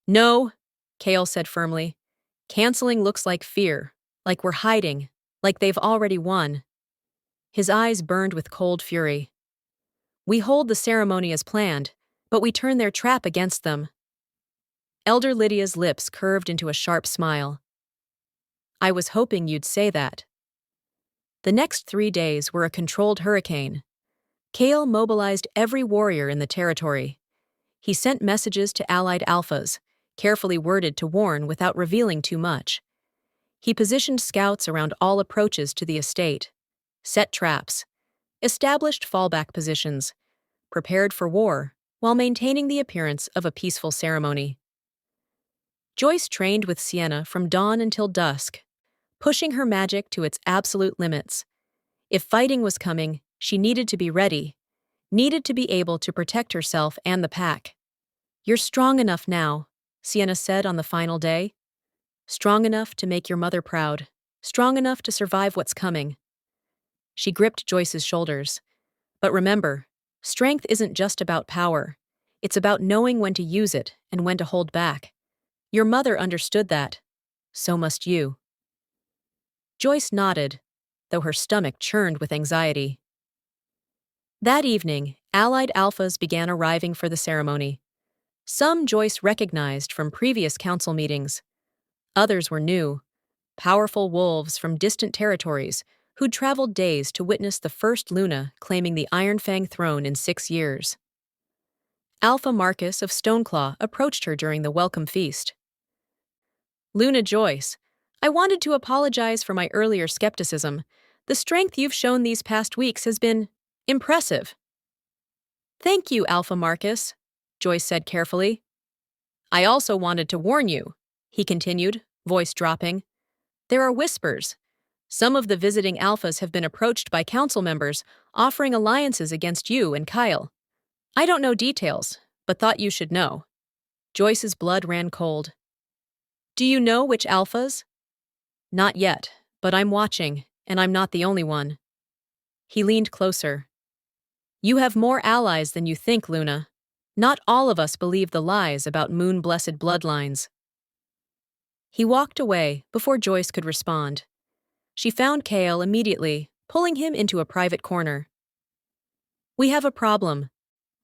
"No," Kale said firmly. "Canceling looks like fear, like we're hiding, like they've already won." His eyes burned with cold fury. "We hold the ceremony as planned, but we turn their trap against them." Elder Lydia's lips curved into a sharp smile. "I was hoping you'd say that." The next 3 days were a controlled hurricane. Kale mobilized every warrior in the territory. He sent messages to allied alphas, carefully worded to warn without revealing too much. He positioned scouts around all approaches to the estate, set traps, established fallback positions, prepared for war while maintaining the appearance of a peaceful ceremony. Joyce trained with Sienna from dawn until dusk, pushing her magic to its absolute limits. If fighting was coming, she needed to be ready, needed to be able to protect herself and the pack. "You're strong enough now," Sienna said on the final day. "Strong enough to make your mother proud." strong enough to survive what's coming. She gripped Joyce's shoulders. But remember, strength isn't just about power. It's about knowing when to use it and when to hold back. Your mother understood that. So must you. Joyce nodded, though her stomach churned with anxiety. That evening, allied alphas began arriving for the ceremony. Some Joyce recognized from previous council meetings. Others were new, powerful wolves from distant territories who'd traveled days to witness the first Luna claiming the Ironfang throne in 6 years. Alpha Marcus of Stoneclaw approached her during the welcome feast. Luna Joyce, I wanted to apologize for my earlier skepticism. The strength you've shown these past weeks has been impressive. Thank you, Alpha Marcus, Joyce said carefully. I also wanted to warn you, he continued, voice dropping. There are whispers. Some of the visiting alphas have been approached by council members offering alliances against you and Kyle. I don't know details, but thought you should know. Joyce's blood ran cold. Do you know which alphas? Not yet, but I'm watching, and I'm not the only one. He leaned closer. You have more allies than you think, Luna. Not all of us believe the lies about moon-blessed bloodlines. He walked away before Joyce could respond. She found Kale immediately, pulling him into a private corner. We have a problem.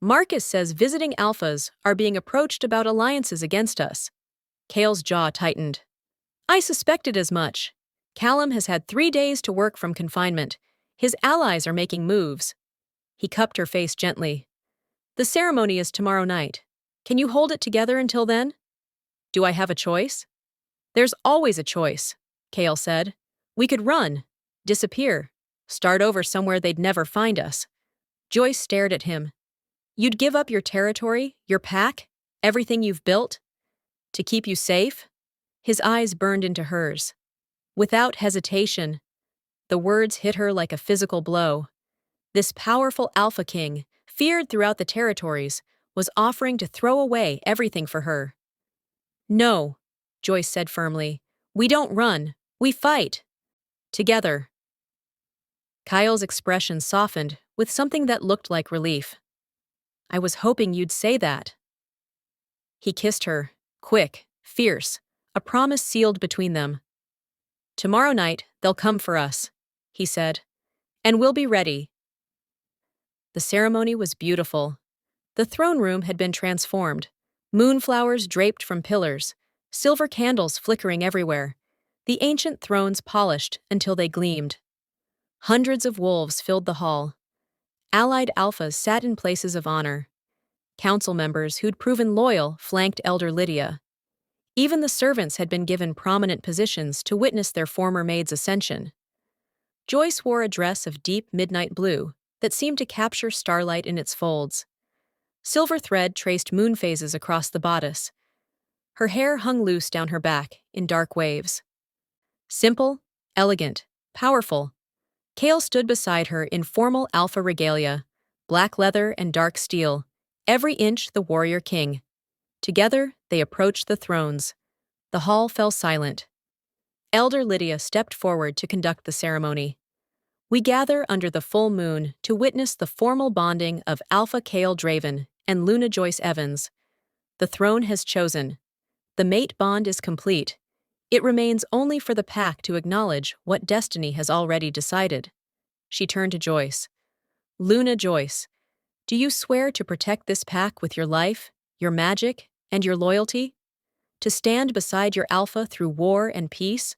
Marcus says visiting alphas are being approached about alliances against us. Kale's jaw tightened. I suspected as much. Callum has had 3 days to work from confinement. His allies are making moves. He cupped her face gently. The ceremony is tomorrow night. Can you hold it together until then? Do I have a choice? There's always a choice, Kale said. We could run, disappear, start over somewhere they'd never find us. Joyce stared at him. You'd give up your territory, your pack, everything you've built? To keep you safe? His eyes burned into hers. Without hesitation, the words hit her like a physical blow. This powerful Alpha King, feared throughout the territories, was offering to throw away everything for her. No, Joyce said firmly. We don't run. We fight. Together. Kyle's expression softened with something that looked like relief. I was hoping you'd say that. He kissed her, quick, fierce, a promise sealed between them. Tomorrow night, they'll come for us, he said, and we'll be ready. The ceremony was beautiful. The throne room had been transformed, moonflowers draped from pillars, silver candles flickering everywhere, the ancient thrones polished until they gleamed. Hundreds of wolves filled the hall. Allied alphas sat in places of honor. Council members who'd proven loyal flanked Elder Lydia. Even the servants had been given prominent positions to witness their former maid's ascension. Joyce wore a dress of deep midnight blue that seemed to capture starlight in its folds. Silver thread traced moon phases across the bodice. Her hair hung loose down her back in dark waves. Simple, elegant, powerful. Kale stood beside her in formal alpha regalia, black leather and dark steel, every inch the warrior king. Together, they approached the thrones. The hall fell silent. Elder Lydia stepped forward to conduct the ceremony. We gather under the full moon to witness the formal bonding of Alpha Kale Draven and Luna Joyce Evans. The throne has chosen. The mate bond is complete. It remains only for the pack to acknowledge what destiny has already decided. She turned to Joyce. Luna Joyce, do you swear to protect this pack with your life, your magic, and your loyalty? To stand beside your alpha through war and peace?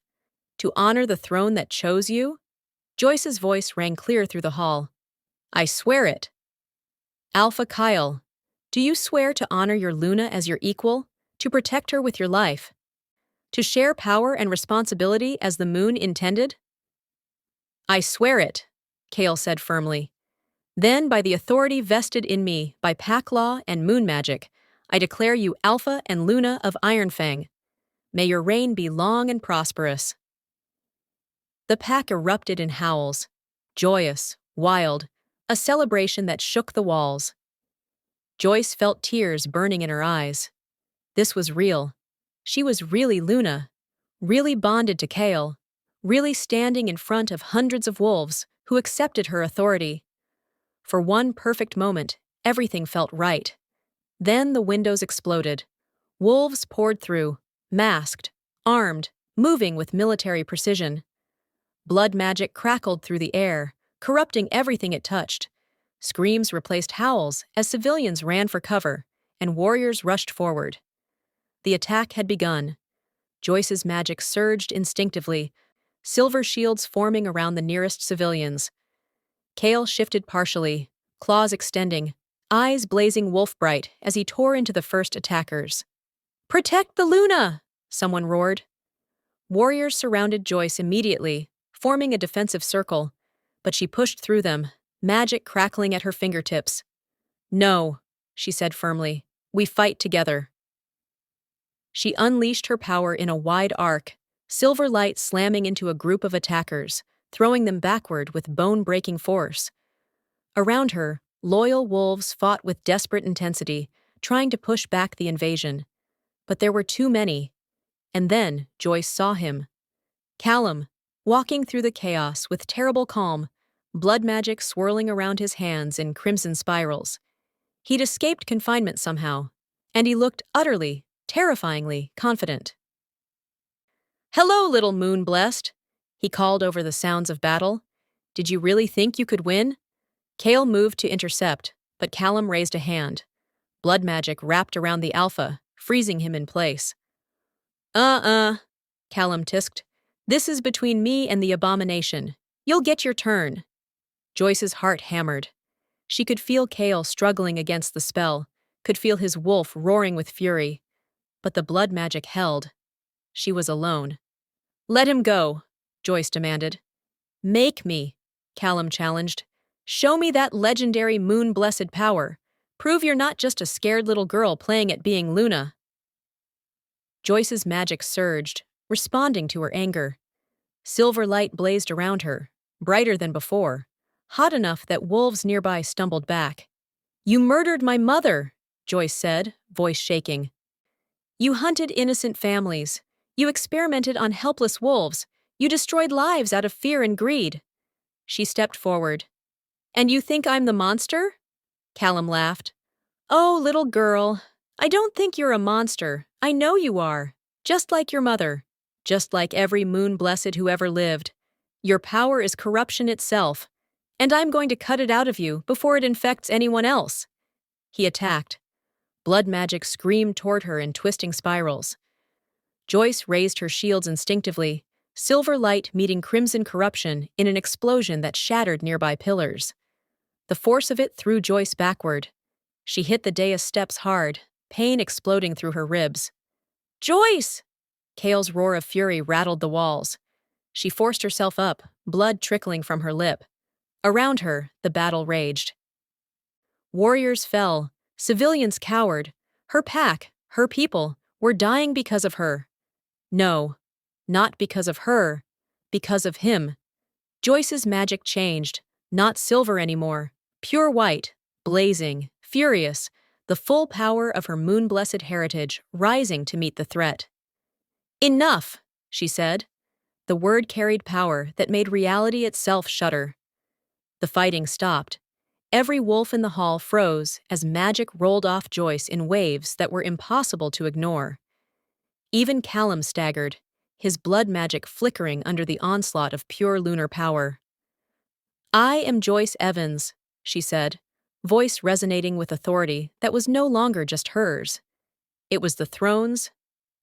To honor the throne that chose you? Joyce's voice rang clear through the hall. I swear it. Alpha Kyle, do you swear to honor your Luna as your equal, to protect her with your life? To share power and responsibility as the moon intended? I swear it, Kale said firmly. Then, by the authority vested in me by pack law and moon magic, I declare you Alpha and Luna of Ironfang. May your reign be long and prosperous. The pack erupted in howls, joyous, wild, a celebration that shook the walls. Joyce felt tears burning in her eyes. This was real. She was really Luna, really bonded to Kale, really standing in front of hundreds of wolves who accepted her authority. For one perfect moment, everything felt right. Then the windows exploded. Wolves poured through, masked, armed, moving with military precision. Blood magic crackled through the air, corrupting everything it touched. Screams replaced howls as civilians ran for cover, and warriors rushed forward. The attack had begun. Joyce's magic surged instinctively, silver shields forming around the nearest civilians. Kale shifted partially, claws extending, eyes blazing wolf-bright as he tore into the first attackers. "Protect the Luna!" someone roared. Warriors surrounded Joyce immediately, forming a defensive circle, but she pushed through them, magic crackling at her fingertips. "No," she said firmly, "we fight together." She unleashed her power in a wide arc, silver light slamming into a group of attackers, throwing them backward with bone-breaking force. Around her, loyal wolves fought with desperate intensity, trying to push back the invasion. But there were too many. And then Joyce saw him. Callum, walking through the chaos with terrible calm, blood magic swirling around his hands in crimson spirals. He'd escaped confinement somehow, and he looked utterly, terrifyingly confident. "Hello, little moon-blessed," he called over the sounds of battle. "Did you really think you could win?" Kale moved to intercept, but Callum raised a hand. Blood magic wrapped around the alpha, freezing him in place. Callum tisked. "This is between me and the abomination. You'll get your turn." Joyce's heart hammered. She could feel Kale struggling against the spell, could feel his wolf roaring with fury. But the blood magic held. She was alone. "Let him go," Joyce demanded. "Make me," Callum challenged. "Show me that legendary moon-blessed power. Prove you're not just a scared little girl playing at being Luna." Joyce's magic surged, responding to her anger. Silver light blazed around her, brighter than before, hot enough that wolves nearby stumbled back. "You murdered my mother," Joyce said, voice shaking. "You hunted innocent families. You experimented on helpless wolves. You destroyed lives out of fear and greed." She stepped forward. "And you think I'm the monster?" Callum laughed. "Oh, little girl, I don't think you're a monster. I know you are. Just like your mother. Just like every moon-blessed who ever lived. Your power is corruption itself, and I'm going to cut it out of you before it infects anyone else." He attacked. Blood magic screamed toward her in twisting spirals. Joyce raised her shields instinctively, silver light meeting crimson corruption in an explosion that shattered nearby pillars. The force of it threw Joyce backward. She hit the dais steps hard, pain exploding through her ribs. "Joyce!" Kale's roar of fury rattled the walls. She forced herself up, blood trickling from her lip. Around her, the battle raged. Warriors fell, civilians cowered. Her pack, her people, were dying because of her. No, not because of her, because of him. Joyce's magic changed, not silver anymore, pure white, blazing, furious, the full power of her moon-blessed heritage rising to meet the threat. "Enough," she said. The word carried power that made reality itself shudder. The fighting stopped. Every wolf in the hall froze as magic rolled off Joyce in waves that were impossible to ignore. Even Callum staggered, his blood magic flickering under the onslaught of pure lunar power. "I am Joyce Evans," she said, voice resonating with authority that was no longer just hers. It was the throne's,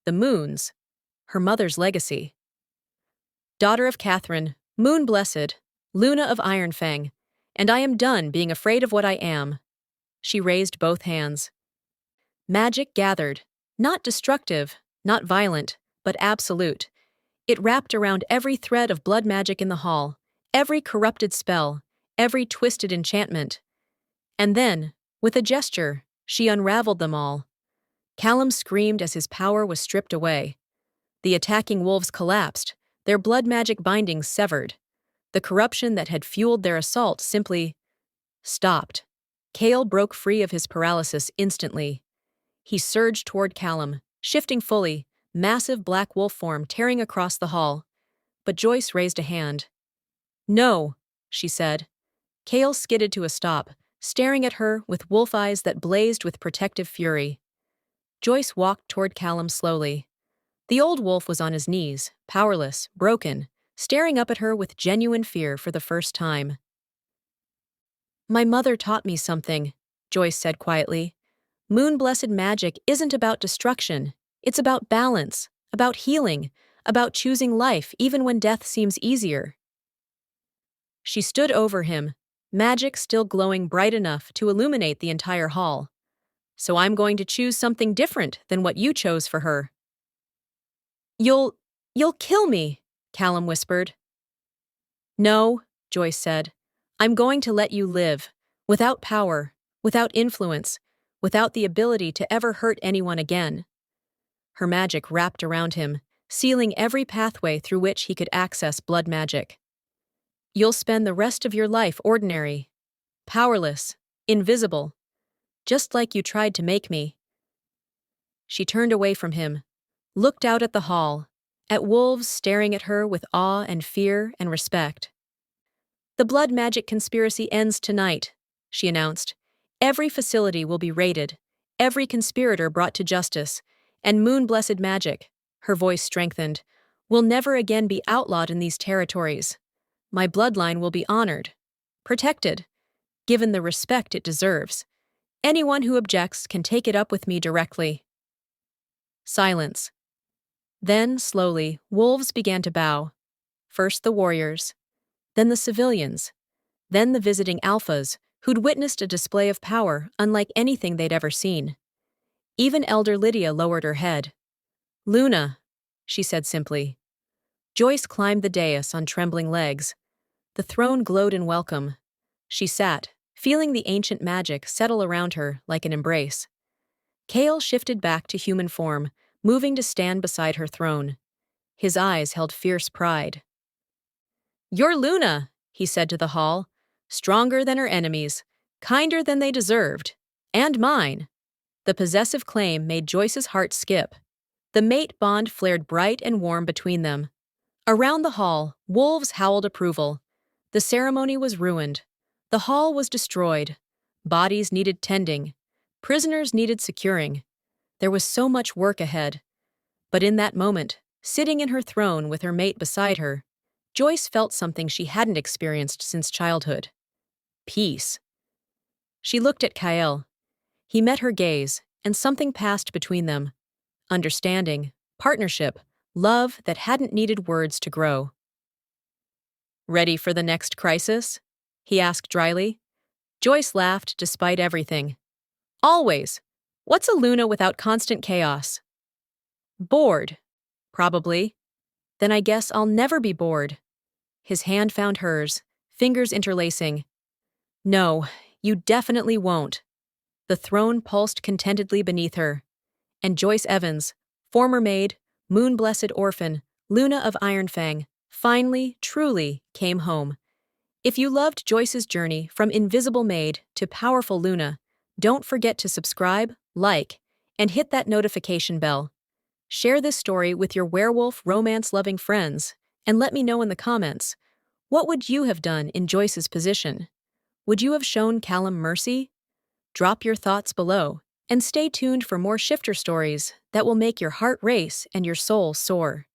the moon's, her mother's legacy. "Daughter of Catherine, moon-blessed, Luna of Ironfang, and I am done being afraid of what I am." She raised both hands. Magic gathered, not destructive, not violent, but absolute. It wrapped around every thread of blood magic in the hall, every corrupted spell, every twisted enchantment. And then, with a gesture, she unraveled them all. Callum screamed as his power was stripped away. The attacking wolves collapsed, their blood magic bindings severed. The corruption that had fueled their assault simply stopped. Kale broke free of his paralysis instantly. He surged toward Callum, shifting fully, massive black wolf form tearing across the hall. but Joyce raised a hand. No, she said. Kale skidded to a stop, staring at her with wolf eyes that blazed with protective fury. Joyce walked toward Callum slowly. The old wolf was on his knees, powerless, broken, staring up at her with genuine fear for the first time. My mother taught me something, Joyce said quietly. Moon-blessed magic isn't about destruction. It's about balance, about healing, about choosing life even when death seems easier. She stood over him, magic still glowing bright enough to illuminate the entire hall. So I'm going to choose something different than what you chose for her. You'll kill me, Callum whispered. No, Joyce said. I'm going to let you live, without power, without influence, without the ability to ever hurt anyone again. Her magic wrapped around him, sealing every pathway through which he could access blood magic. You'll spend the rest of your life ordinary, powerless, invisible, just like you tried to make me. She turned away from him, looked out at the hall, at wolves staring at her with awe and fear and respect. The blood magic conspiracy ends tonight, she announced. Every facility will be raided, every conspirator brought to justice, and moon-blessed magic, her voice strengthened, will never again be outlawed in these territories. My bloodline will be honored, protected, given the respect it deserves. Anyone who objects can take it up with me directly. Silence. Then, slowly, wolves began to bow. First the warriors, then the civilians, then the visiting alphas who'd witnessed a display of power unlike anything they'd ever seen. Even Elder Lydia lowered her head. Luna, she said simply. Joyce climbed the dais on trembling legs. The throne glowed in welcome. She sat, feeling the ancient magic settle around her like an embrace. Kale shifted back to human form, moving to stand beside her throne. His eyes held fierce pride. You're Luna, he said to the hall, stronger than her enemies, kinder than they deserved, and mine. The possessive claim made Joyce's heart skip. The mate bond flared bright and warm between them. Around the hall, wolves howled approval. The ceremony was ruined. The hall was destroyed. Bodies needed tending. Prisoners needed securing. There was so much work ahead. But in that moment, sitting in her throne with her mate beside her, Joyce felt something she hadn't experienced since childhood. Peace. She looked at Kyle. He met her gaze, and something passed between them. Understanding, partnership, love that hadn't needed words to grow. Ready for the next crisis? He asked dryly. Joyce laughed despite everything. Always. What's a Luna without constant chaos? Bored. Probably. Then I guess I'll never be bored. His hand found hers, fingers interlacing. No, you definitely won't. The throne pulsed contentedly beneath her. And Joyce Evans, former maid, moon-blessed orphan, Luna of Ironfang, finally, truly, came home. If you loved Joyce's journey from invisible maid to powerful Luna, don't forget to subscribe, like, and hit that notification bell. Share this story with your werewolf romance-loving friends, and let me know in the comments, what would you have done in Joyce's position? Would you have shown Callum mercy? Drop your thoughts below, and stay tuned for more shifter stories that will make your heart race and your soul soar.